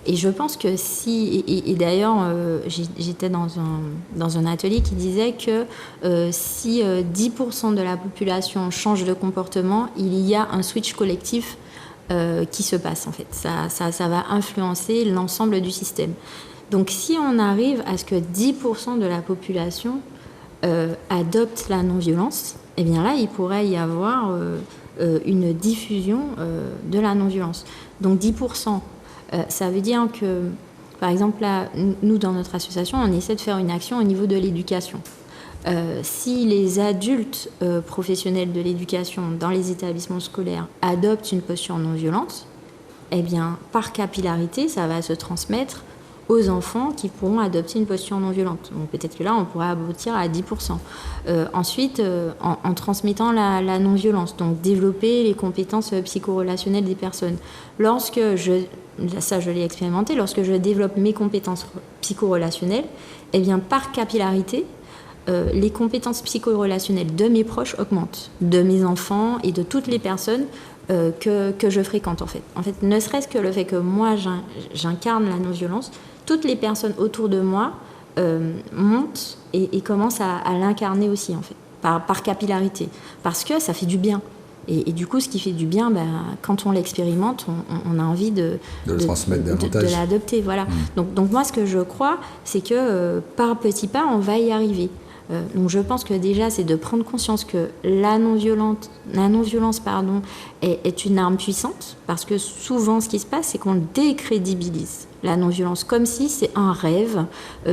Et je pense que et d'ailleurs, j'étais dans un atelier qui disait que si 10% de la population change de comportement, il y a un switch collectif qui se passe, en fait. Ça va influencer l'ensemble du système. Donc, si on arrive à ce que 10% de la population adopte la non-violence, eh bien là, il pourrait y avoir une diffusion de la non-violence. Donc 10%, ça veut dire que, par exemple, là, nous, dans notre association, on essaie de faire une action au niveau de l'éducation. Si les adultes professionnels de l'éducation dans les établissements scolaires adoptent une posture non-violente, eh bien, par capillarité, ça va se transmettre aux enfants qui pourront adopter une posture non violente. Donc peut-être que là, on pourrait aboutir à 10%. Ensuite, en transmettant la non-violence, donc développer les compétences psychorelationnelles des personnes. Ça je l'ai expérimenté, lorsque je développe mes compétences psychorelationnelles, eh bien, par capillarité, les compétences psycho-relationnelles de mes proches augmentent, de mes enfants et de toutes les personnes que je fréquente en fait. En fait, ne serait-ce que le fait que moi j'incarne la non-violence, toutes les personnes autour de moi montent et commencent à l'incarner aussi en fait, par capillarité, parce que ça fait du bien. Et du coup, ce qui fait du bien, quand on l'expérimente, on a envie de le transmettre davantage. De l'adopter. Voilà. Donc moi, ce que je crois, c'est que par petits pas, on va y arriver. Donc je pense que déjà, c'est de prendre conscience que la non-violence est une arme puissante, parce que souvent, ce qui se passe, c'est qu'on décrédibilise la non-violence, comme si c'est un rêve,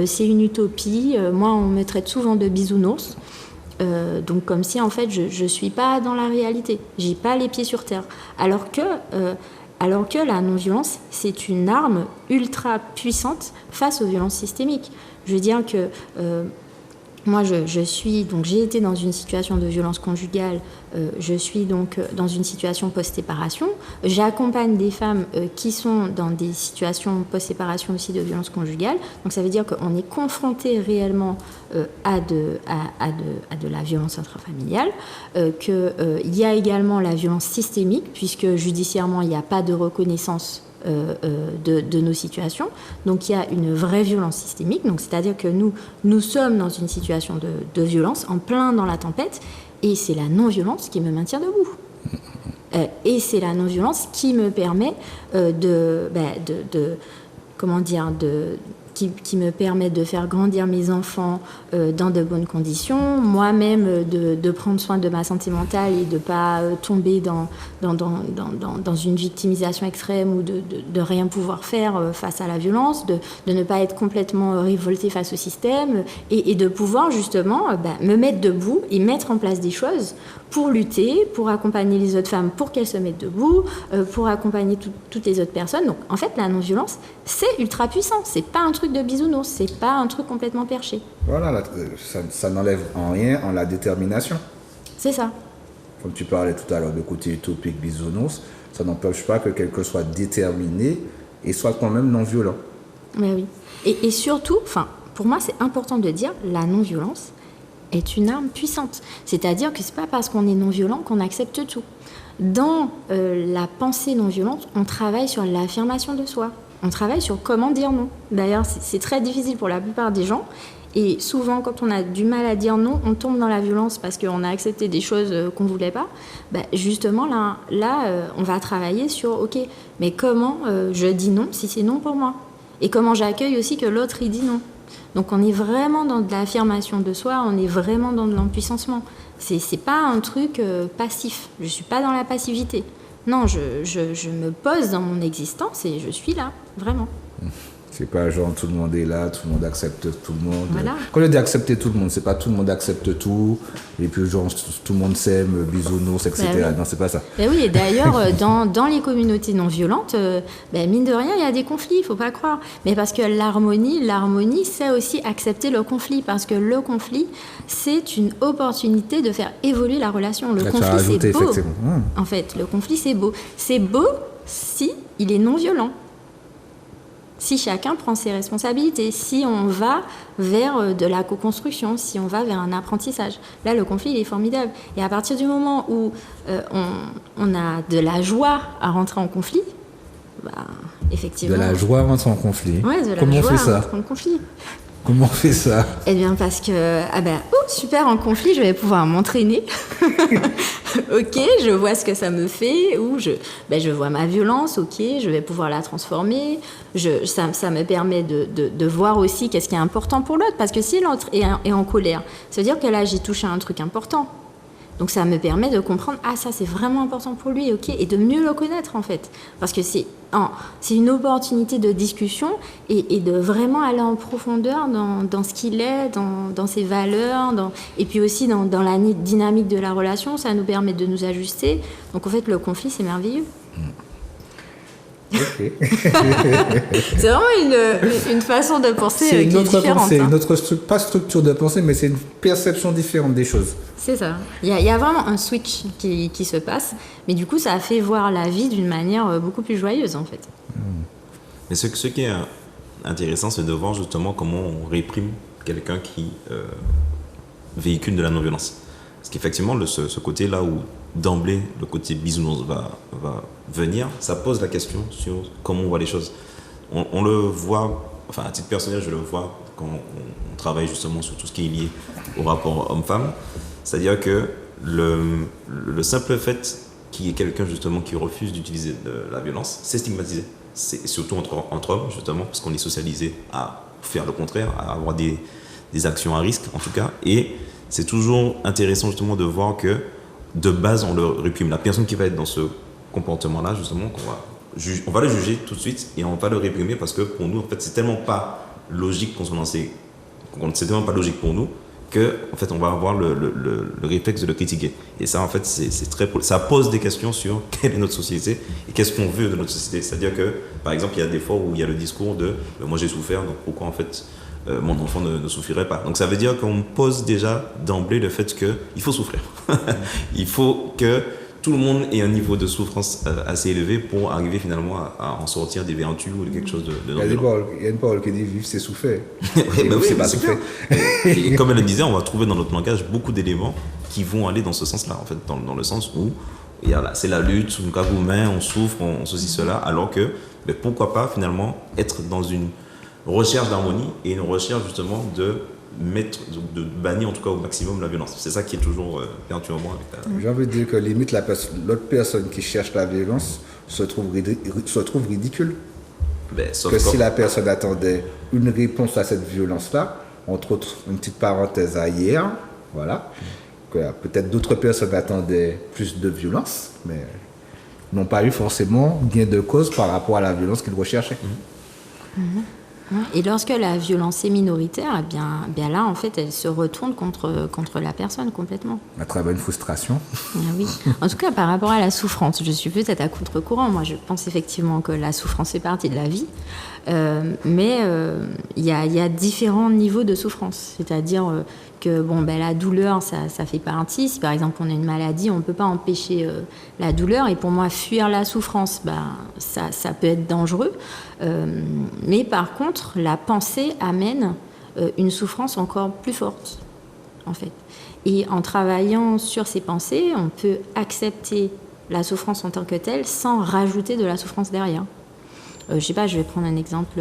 c'est une utopie. Moi, on me traite souvent de bisounours. Donc comme si en fait je suis pas dans la réalité, j'ai pas les pieds sur terre, alors que la non-violence c'est une arme ultra puissante face aux violences systémiques. Je veux dire que moi j'ai été dans une situation de violence conjugale, je suis donc dans une situation post-séparation, j'accompagne des femmes qui sont dans des situations post-séparation aussi de violence conjugale, donc ça veut dire qu'on est confronté réellement à de la violence intrafamiliale, qu'il y a également la violence systémique, puisque judiciairement il n'y a pas de reconnaissance de nos situations. Donc il y a une vraie violence systémique, donc c'est-à-dire que nous sommes dans une situation de violence, en plein dans la tempête, et c'est la non-violence qui me maintient debout. Et c'est la non-violence qui me permet qui me permet de faire grandir mes enfants dans de bonnes conditions, moi-même de prendre soin de ma santé mentale et de ne pas tomber dans une victimisation extrême ou de rien pouvoir faire face à la violence, de ne pas être complètement révoltée face au système et de pouvoir justement me mettre debout et mettre en place des choses pour lutter, pour accompagner les autres femmes pour qu'elles se mettent debout, pour accompagner toutes les autres personnes. Donc en fait, la non-violence, c'est ultra puissant, c'est pas un truc de bisounours, c'est pas un truc complètement perché. Voilà, ça n'enlève en rien en la détermination. C'est ça. Comme tu parlais tout à l'heure de côté utopique, bisounours, ça n'empêche pas que quelqu'un soit déterminé et soit quand même non-violent. Mais oui. Et surtout, pour moi, c'est important de dire, la non-violence est une arme puissante. C'est-à-dire que c'est pas parce qu'on est non-violent qu'on accepte tout. Dans la pensée non-violente, on travaille sur l'affirmation de soi. On travaille sur comment dire non. D'ailleurs, c'est très difficile pour la plupart des gens. Et souvent, quand on a du mal à dire non, on tombe dans la violence parce qu'on a accepté des choses qu'on ne voulait pas. Justement, là, on va travailler sur, OK, mais comment je dis non si c'est non pour moi ? Et comment j'accueille aussi que l'autre, il dit non ? Donc, on est vraiment dans de l'affirmation de soi, on est vraiment dans de l'empuissancement. C'est pas un truc passif. Je ne suis pas dans la passivité. Non, je me pose dans mon existence et je suis là, vraiment. C'est pas genre tout le monde est là, tout le monde accepte tout le monde. Voilà. Quand je dis accepter tout le monde, c'est pas tout le monde accepte tout, et puis genre tout le monde s'aime, bisounours, etc. Oui. Non, c'est pas ça. Oui, et d'ailleurs, dans les communautés non violentes, mine de rien, il y a des conflits, il faut pas croire. Mais parce que l'harmonie, c'est aussi accepter le conflit, parce que le conflit, c'est une opportunité de faire évoluer la relation. Le conflit, c'est beau. En fait, le conflit, c'est beau. C'est beau si il est non violent. Si chacun prend ses responsabilités, si on va vers de la co-construction, si on va vers un apprentissage. Là, le conflit, il est formidable. Et à partir du moment où on a de la joie à rentrer en conflit, effectivement... De la joie à rentrer en conflit. Ouais, de la Comment joie on fait à ça ? rentrer en conflit. Comment on fait ça ? Eh bien, parce que, super, en conflit, je vais pouvoir m'entraîner. Ok, je vois ce que ça me fait, ou je vois ma violence, ok, je vais pouvoir la transformer. Ça me permet de voir aussi qu'est-ce qui est important pour l'autre, parce que si l'autre est en colère, ça veut dire que là, j'ai touché à un truc important. Donc ça me permet de comprendre, ça c'est vraiment important pour lui, ok, et de mieux le connaître en fait. Parce que c'est une opportunité de discussion et de vraiment aller en profondeur dans ce qu'il est, dans ses valeurs, et puis aussi dans la dynamique de la relation. Ça nous permet de nous ajuster. Donc en fait, le conflit, c'est merveilleux. Okay. C'est vraiment une façon de penser c'est qui est différente. C'est une autre pas structure de pensée, mais c'est une perception différente des choses. C'est ça. Il y a vraiment un switch qui se passe, mais du coup, ça a fait voir la vie d'une manière beaucoup plus joyeuse, en fait. Mais ce qui est intéressant, c'est de voir justement comment on réprime quelqu'un véhicule de la non-violence. Parce qu'effectivement, ce côté-là où d'emblée le côté bisounours va venir, ça pose la question sur comment on voit les choses. On le voit, enfin à titre personnel, je le vois quand on travaille justement sur tout ce qui est lié au rapport homme-femme. C'est-à-dire que le simple fait qu'il y ait quelqu'un justement qui refuse d'utiliser de la violence, c'est stigmatisé. C'est surtout entre hommes justement, parce qu'on est socialisé à faire le contraire, à avoir des actions à risque en tout cas. Et c'est toujours intéressant justement de voir que de base on le réprime. La personne qui va être dans ce comportement-là justement, on va le juger tout de suite et on va le réprimer parce que pour nous en fait c'est tellement pas logique c'est tellement pas logique pour nous que en fait on va avoir le réflexe de le critiquer. Et ça en fait ça pose des questions sur quelle est notre société et qu'est-ce qu'on veut de notre société. C'est-à-dire que par exemple il y a des fois où il y a le discours de moi j'ai souffert donc pourquoi en fait mon enfant ne souffrirait pas. Donc ça veut dire qu'on pose déjà d'emblée le fait qu'il faut souffrir. Il faut que tout le monde ait un niveau de souffrance assez élevé pour arriver finalement à en sortir des vertus ou de quelque chose de non-violent. Il y a une parole qui dit vivre c'est souffrir. Oui, c'est pas souffrir. Et comme elle le disait, on va trouver dans notre langage beaucoup d'éléments qui vont aller dans ce sens-là, en fait, dans le sens où c'est la lutte, on cagoumène, on souffre, on ceci, cela, alors que pourquoi pas finalement être dans une recherche d'harmonie et une recherche justement de bannir en tout cas au maximum la violence. C'est ça qui est toujours perturbant avec la... J'ai envie de dire que limite l'autre personne qui cherche la violence se trouve ridicule. Si la personne attendait une réponse à cette violence-là, entre autres une petite parenthèse à hier, voilà, que peut-être d'autres personnes attendaient plus de violence, mais n'ont pas eu forcément gain de cause par rapport à la violence qu'ils recherchaient. Et lorsque la violence est minoritaire, eh bien là, en fait, elle se retourne contre la personne complètement. À travers une frustration. Ah oui. En tout cas, par rapport à la souffrance, je suis peut-être à contre-courant. Moi, je pense effectivement que la souffrance fait partie de la vie. Mais il y a différents niveaux de souffrance. C'est-à-dire que la douleur, ça fait partie. Si par exemple on a une maladie, on ne peut pas empêcher la douleur. Et pour moi, fuir la souffrance, ça peut être dangereux. Mais par contre, la pensée amène une souffrance encore plus forte, en fait. Et en travaillant sur ces pensées, on peut accepter la souffrance en tant que telle sans rajouter de la souffrance derrière. Je sais pas, je vais prendre un exemple.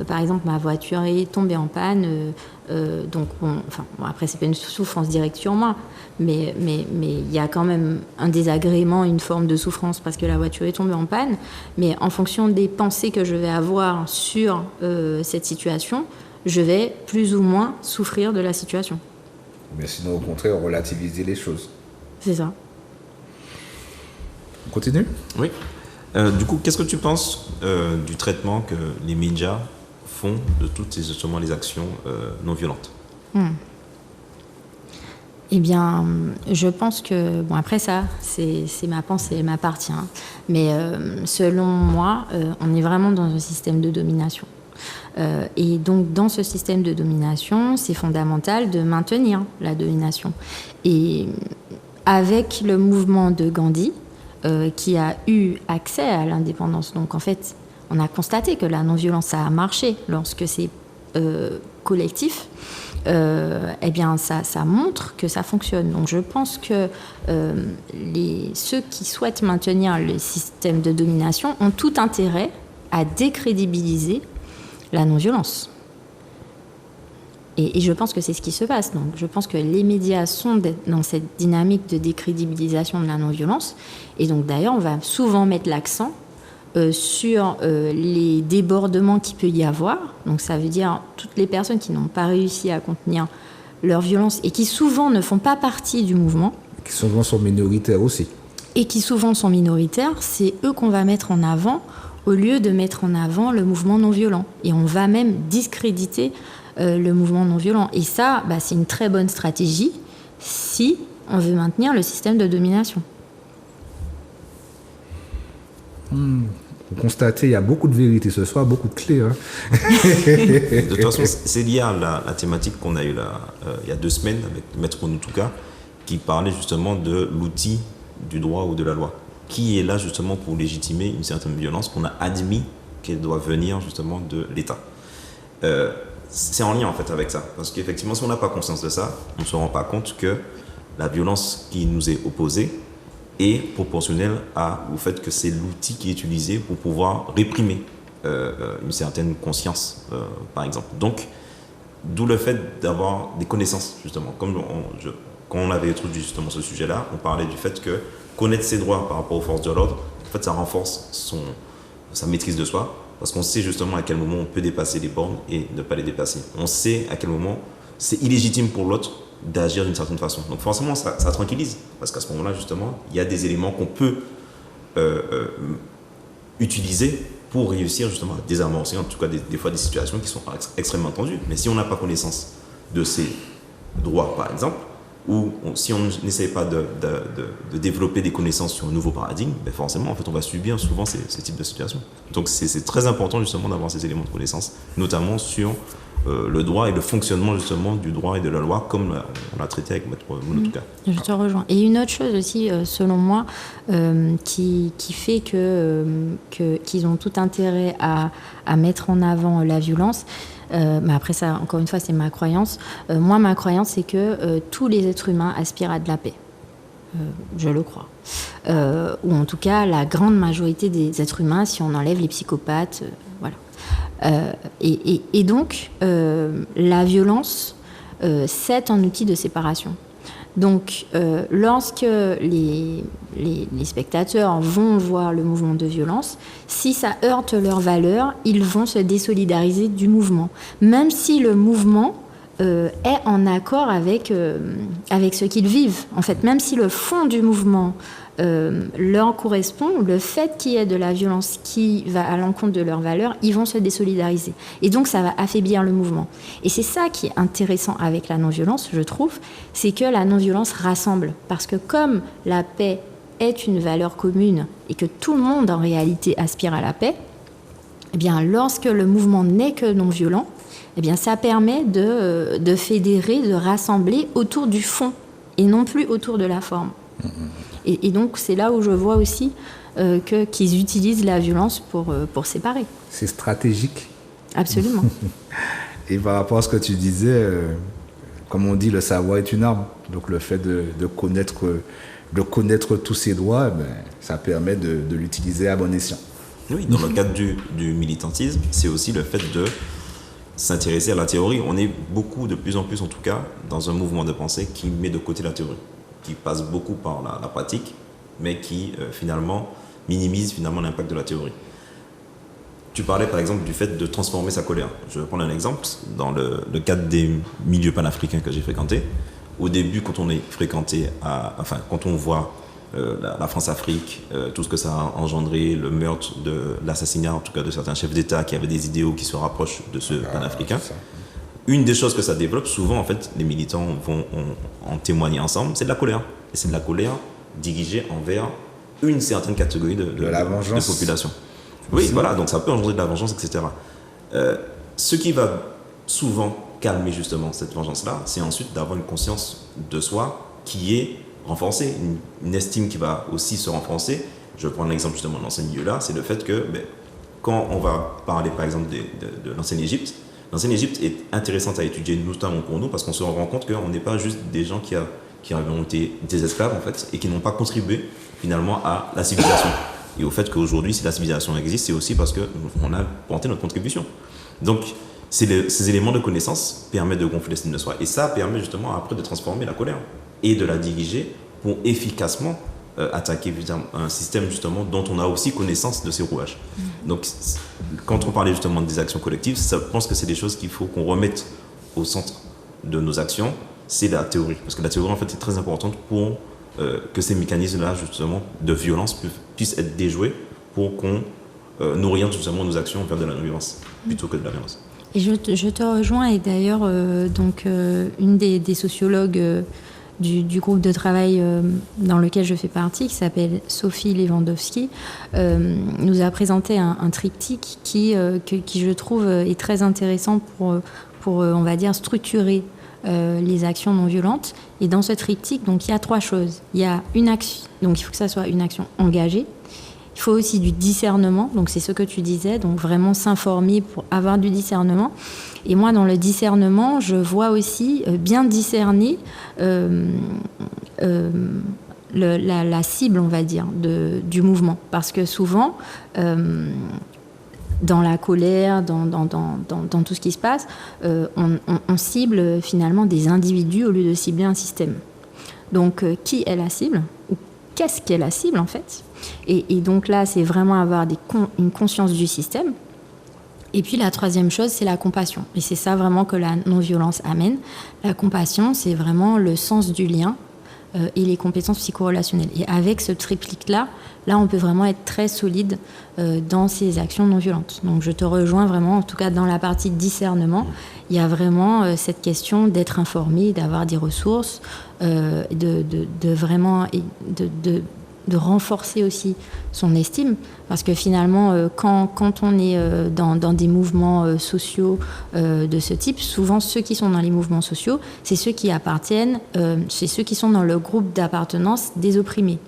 Par exemple, ma voiture est tombée en panne. Après, c'est pas une souffrance directe sur moi, mais il y a quand même un désagrément, une forme de souffrance parce que la voiture est tombée en panne. Mais en fonction des pensées que je vais avoir sur cette situation, je vais plus ou moins souffrir de la situation. Mais sinon, au contraire, relativiser les choses. C'est ça. On continue ? Oui. Du coup, qu'est-ce que tu penses du traitement que les médias font de toutes les actions non violentes ? Eh bien, je pense que... Bon, après ça, c'est ma pensée, elle m'appartient. Mais selon moi, on est vraiment dans un système de domination. Et donc, dans ce système de domination, c'est fondamental de maintenir la domination. Et avec le mouvement de Gandhi, qui a eu accès à l'indépendance. Donc en fait, on a constaté que la non-violence ça a marché lorsque c'est collectif. Eh bien, ça montre que ça fonctionne. Donc je pense que ceux qui souhaitent maintenir le système de domination ont tout intérêt à décrédibiliser la non-violence. Et je pense que c'est ce qui se passe. Donc, je pense que les médias sont dans cette dynamique de décrédibilisation de la non-violence. Et donc, d'ailleurs, on va souvent mettre l'accent sur les débordements qu'il peut y avoir. Donc, ça veut dire toutes les personnes qui n'ont pas réussi à contenir leur violence et qui souvent ne font pas partie du mouvement. Qui souvent sont minoritaires aussi. Et qui souvent sont minoritaires, c'est eux qu'on va mettre en avant au lieu de mettre en avant le mouvement non-violent. Et on va même discréditer le mouvement non-violent. Et ça, c'est une très bonne stratégie si on veut maintenir le système de domination. Vous constatez, il y a beaucoup de vérité ce soir, beaucoup de clés. Hein. De toute façon, c'est lié à la thématique qu'on a eue il y a 2 semaines avec Maître Onutouka, qui parlait justement de l'outil du droit ou de la loi, qui est là justement pour légitimer une certaine violence qu'on a admis qu'elle doit venir justement de l'État. c'est en lien en fait avec ça. Parce qu'effectivement, si on n'a pas conscience de ça, on ne se rend pas compte que la violence qui nous est opposée est proportionnelle au fait que c'est l'outil qui est utilisé pour pouvoir réprimer une certaine conscience, par exemple. Donc, d'où le fait d'avoir des connaissances, justement. Quand on avait introduit justement ce sujet-là, on parlait du fait que connaître ses droits par rapport aux forces de l'ordre, en fait, ça renforce sa maîtrise de soi, parce qu'on sait justement à quel moment on peut dépasser les bornes et ne pas les dépasser. On sait à quel moment c'est illégitime pour l'autre d'agir d'une certaine façon. Donc forcément, ça tranquillise, parce qu'à ce moment-là, justement, il y a des éléments qu'on peut utiliser pour réussir justement à désamorcer, en tout cas des fois des situations qui sont extrêmement tendues. Mais si on n'a pas connaissance de ces droits, par exemple, ou si on n'essaie pas de développer des connaissances sur un nouveau paradigme, ben forcément, en fait, on va subir souvent ces types de situations. Donc, c'est très important, justement, d'avoir ces éléments de connaissance, notamment sur le droit et le fonctionnement, justement, du droit et de la loi, comme on l'a traité avec Maître Mounoutka. Je te rejoins. Et une autre chose aussi, selon moi, qui fait qu'ils ont tout intérêt à mettre en avant la violence, mais après ça, encore une fois, c'est ma croyance. Moi, ma croyance, c'est que tous les êtres humains aspirent à de la paix. Je le crois. Ou en tout cas, la grande majorité des êtres humains, si on enlève les psychopathes, voilà. Et donc, la violence, c'est un outil de séparation. Donc, lorsque les spectateurs vont voir le mouvement de violence, si ça heurte leurs valeurs, ils vont se désolidariser du mouvement. Même si le mouvement est en accord avec ce qu'ils vivent. En fait, même si le fond du mouvement leur correspond, le fait qu'il y ait de la violence qui va à l'encontre de leurs valeurs, ils vont se désolidariser. Et donc, ça va affaiblir le mouvement. Et c'est ça qui est intéressant avec la non-violence, je trouve, c'est que la non-violence rassemble. Parce que comme la paix est une valeur commune et que tout le monde, en réalité, aspire à la paix, eh bien, lorsque le mouvement n'est que non-violent, eh bien, ça permet de fédérer, de rassembler autour du fond et non plus autour de la forme. Et donc, c'est là où je vois aussi qu'ils utilisent la violence pour séparer. C'est stratégique. Absolument. Et par rapport à ce que tu disais, comme on dit, le savoir est une arme. Donc, le fait de connaître tous ses droits, ça permet de l'utiliser à bon escient. Oui, dans le cadre du militantisme, c'est aussi le fait de s'intéresser à la théorie. On est beaucoup, de plus en plus en tout cas, dans un mouvement de pensée qui met de côté la théorie, qui passe beaucoup par la pratique, mais qui finalement minimise l'impact de la théorie. Tu parlais par exemple du fait de transformer sa colère. Je vais prendre un exemple. Dans le cadre des milieux panafricains que j'ai fréquentés, au début, quand on est fréquenté, quand on voit la France-Afrique, tout ce que ça a engendré, le meurtre, l'assassinat en tout cas de certains chefs d'État qui avaient des idéaux qui se rapprochent de ceux panafricains. Une des choses que ça développe, souvent en fait, les militants vont en témoigner ensemble, c'est de la colère. Et c'est de la colère dirigée envers une certaine catégorie de population. Oui, voilà, donc ça peut engendrer de la vengeance, etc. Ce qui va souvent calmer justement cette vengeance-là, c'est ensuite d'avoir une conscience de soi qui est renforcée, une estime qui va aussi se renforcer. Je vais prendre l'exemple justement dans ces milieux-là, c'est le fait que quand on va parler par exemple de l'ancienne Égypte, l'ancienne Égypte est intéressante à étudier notamment pour nous parce qu'on se rend compte qu'on n'est pas juste des gens qui ont été des esclaves en fait et qui n'ont pas contribué finalement à la civilisation. Et au fait qu'aujourd'hui, si la civilisation existe, c'est aussi parce qu'on a apporté notre contribution. Donc, ces éléments de connaissance permettent de gonfler l'estime de soi. Et ça permet justement après de transformer la colère et de la diriger pour efficacement attaquer un système justement dont on a aussi connaissance de ses rouages. Donc, quand on parlait justement des actions collectives, je pense que c'est des choses qu'il faut qu'on remette au centre de nos actions, c'est la théorie. Parce que la théorie, en fait, est très importante pour que ces mécanismes-là, justement, de violence puissent être déjoués pour qu'on oriente justement nos actions vers de la non-violence plutôt que de la violence. Et je te rejoins, et d'ailleurs, une des sociologues du groupe de travail dans lequel je fais partie, qui s'appelle Sophie Lewandowski, nous a présenté un triptyque qui, je trouve, est très intéressant pour on va dire, structurer les actions non violentes. Et dans ce triptyque, donc, il y a 3 choses. Il y a une action, donc il faut que ça soit une action engagée. Il faut aussi du discernement, donc c'est ce que tu disais, donc vraiment s'informer pour avoir du discernement. Et moi, dans le discernement, je vois aussi bien discerner la cible, on va dire, du mouvement. Parce que souvent, dans la colère, dans tout ce qui se passe, on cible finalement des individus au lieu de cibler un système. Donc, qui est la cible ? Ou qu'est-ce qu'est la cible, en fait ? Et donc là, c'est vraiment avoir une conscience du système. Et puis la troisième chose, c'est la compassion. Et c'est ça vraiment que la non-violence amène. La compassion, c'est vraiment le sens du lien et les compétences psychorelationnelles. Et avec ce triptyque-là, on peut vraiment être très solide dans ces actions non-violentes. Donc je te rejoins vraiment, en tout cas dans la partie discernement, il y a vraiment cette question d'être informé, d'avoir des ressources, de vraiment... de renforcer aussi son estime, parce que finalement, quand on est dans des mouvements sociaux de ce type, souvent ceux qui sont dans les mouvements sociaux, c'est ceux qui appartiennent, c'est ceux qui sont dans le groupe d'appartenance des opprimés.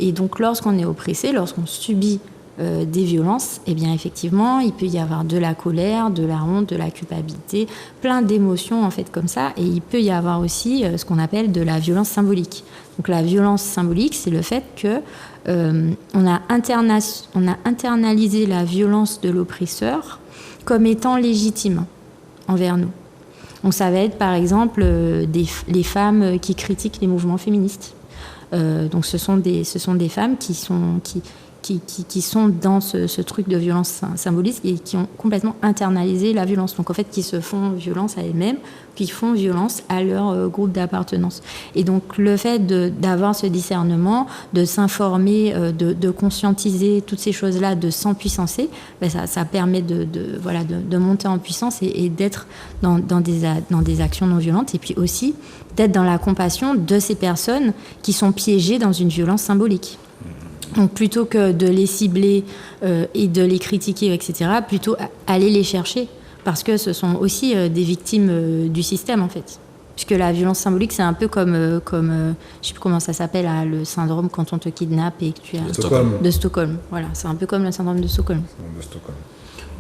Et donc, lorsqu'on est oppressé, lorsqu'on subit des violences, eh bien effectivement, il peut y avoir de la colère, de la honte, de la culpabilité, plein d'émotions en fait comme ça, et il peut y avoir aussi ce qu'on appelle de la violence symbolique. Donc la violence symbolique, c'est le fait que on a internalisé la violence de l'oppresseur comme étant légitime envers nous. Donc ça va être par exemple les femmes qui critiquent les mouvements féministes. Donc ce sont des femmes qui sont dans ce truc de violence symbolique et qui ont complètement internalisé la violence. Donc en fait, qui se font violence à elles-mêmes, qui font violence à leur groupe d'appartenance. Et donc le fait d'avoir ce discernement, de s'informer, de conscientiser toutes ces choses-là, de s'empuissancer, ça permet de monter en puissance et d'être dans des actions non violentes. Et puis aussi d'être dans la compassion de ces personnes qui sont piégées dans une violence symbolique. Donc plutôt que de les cibler et de les critiquer, etc., plutôt aller les chercher, parce que ce sont aussi des victimes du système, en fait. Puisque la violence symbolique, c'est un peu comme je ne sais plus comment ça s'appelle, le syndrome quand on te kidnappe et que tu as... De Stockholm. Voilà, c'est un peu comme le syndrome de Stockholm.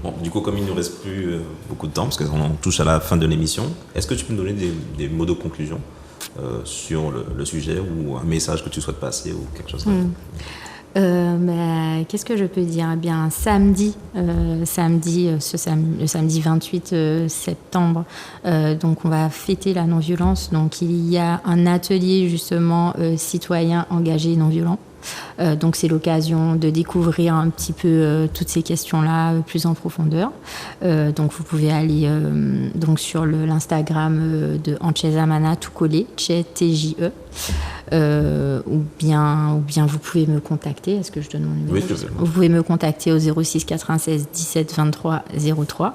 Bon, du coup, comme il ne nous reste plus beaucoup de temps, parce qu'on touche à la fin de l'émission, est-ce que tu peux nous donner des mots de conclusion sur le sujet ou un message que tu souhaites passer ou quelque chose comme ça? Qu'est-ce que je peux dire ? Eh bien, le samedi 28 septembre, donc on va fêter la non-violence. Donc il y a un atelier justement citoyen engagé non-violent. Donc c'est l'occasion de découvrir un petit peu toutes ces questions-là plus en profondeur. Donc vous pouvez aller donc sur l'Instagram de Ancheza Mana tout collé, TJE. Ou bien vous pouvez me contacter. Est-ce que je donne mon numéro ? Oui, je veux. Vous pouvez me contacter au 06 96 17 23 03.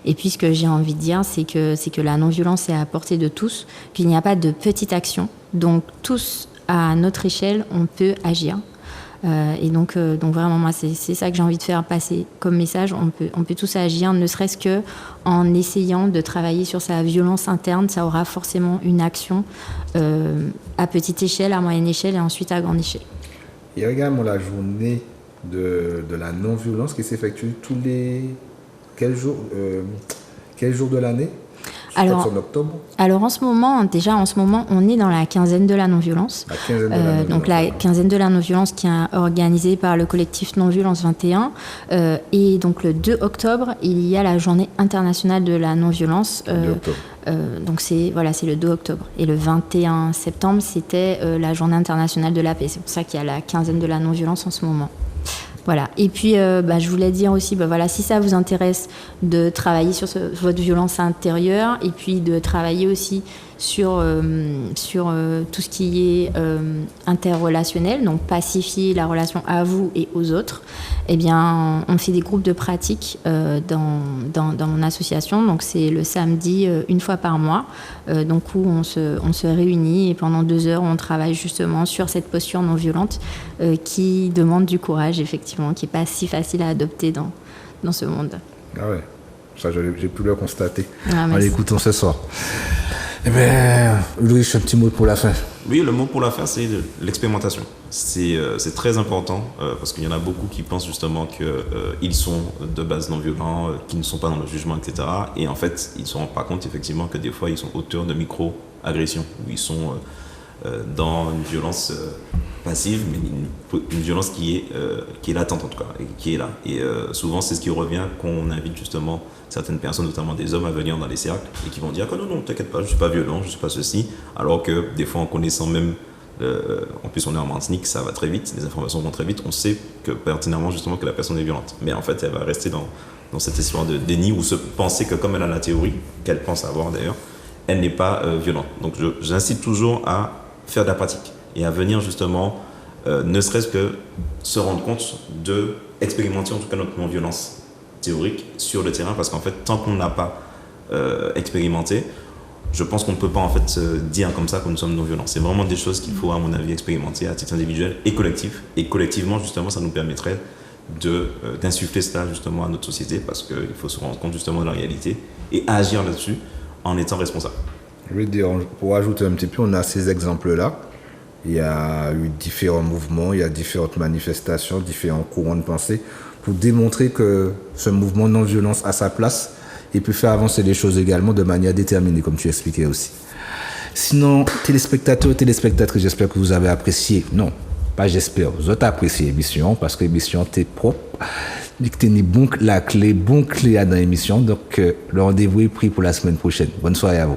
Et puis ce que j'ai envie de dire, c'est que la non-violence est à portée de tous, qu'il n'y a pas de petite action. Donc tous, à notre échelle, on peut agir. Et donc vraiment, moi, c'est ça que j'ai envie de faire passer comme message. On peut tous agir, ne serait-ce que en essayant de travailler sur sa violence interne. Ça aura forcément une action à petite échelle, à moyenne échelle et ensuite à grande échelle. Il y a également la journée de la non-violence qui s'effectue tous les... Quel jour de l'année ? Alors, en octobre. Alors en ce moment, on est dans la quinzaine de la non-violence. Donc la quinzaine de la non-violence qui est organisée par le collectif Non-Violence 21. Et donc le 2 octobre, il y a la journée internationale de la non-violence. Donc c'est le 2 octobre. Et le 21 septembre, c'était la journée internationale de la paix. C'est pour ça qu'il y a la quinzaine de la non-violence en ce moment. Voilà. Et puis, je voulais dire aussi, si ça vous intéresse de travailler sur votre violence intérieure et puis de travailler aussi sur tout ce qui est interrelationnel, donc pacifier la relation à vous et aux autres, eh bien, on fait des groupes de pratique dans mon association. Donc, c'est le samedi, une fois par mois, donc où on se réunit et pendant 2 heures, on travaille justement sur cette posture non violente qui demande du courage, effectivement, qui n'est pas si facile à adopter dans ce monde. Ah ouais, ça j'ai pu le constater en l'écoutant ce soir. Eh bien, Ulrich, un petit mot pour la fin. Oui, le mot pour la fin, c'est l'expérimentation. C'est très important parce qu'il y en a beaucoup qui pensent justement qu'ils sont de base non violents, qui ne sont pas dans le jugement, etc. Et en fait, ils ne se rendent pas compte effectivement que des fois, ils sont auteurs de micro-agressions, où ils sont dans une violence passive, mais une violence qui est latente en tout cas, et qui est là. Et souvent, c'est ce qui revient quand on invite justement certaines personnes, notamment des hommes, à venir dans les cercles et qui vont dire que non, t'inquiète pas, je ne suis pas violent, je ne suis pas ceci, alors que des fois, en connaissant même, en plus on est en Martinique, ça va très vite, les informations vont très vite, on sait que pertinemment justement que la personne est violente. Mais en fait, elle va rester dans cette histoire de déni ou se penser que comme elle a la théorie, qu'elle pense avoir d'ailleurs, elle n'est pas violente. Donc j'incite toujours à faire de la pratique et à venir justement, ne serait-ce que se rendre compte de expérimenter en tout cas notre non-violence théorique sur le terrain, parce qu'en fait, tant qu'on n'a pas expérimenté, je pense qu'on ne peut pas en fait dire comme ça que nous sommes non-violents. C'est vraiment des choses qu'il faut, à mon avis, expérimenter à titre individuel et collectif. Et collectivement, justement, ça nous permettrait d'insuffler cela justement à notre société, parce qu'il faut se rendre compte justement de la réalité et agir là-dessus en étant responsable. Je veux dire, pour ajouter un petit peu, on a ces exemples-là. Il y a eu différents mouvements, il y a différentes manifestations, différents courants de pensée pour démontrer que ce mouvement non-violence a sa place et peut faire avancer les choses également de manière déterminée, comme tu expliquais aussi. Sinon, téléspectateurs et téléspectatrices, j'espère que vous avez apprécié. Non, pas j'espère. Vous avez apprécié l'émission parce que l'émission était propre. Tu as bon clé dans l'émission. Donc, le rendez-vous est pris pour la semaine prochaine. Bonne soirée à vous.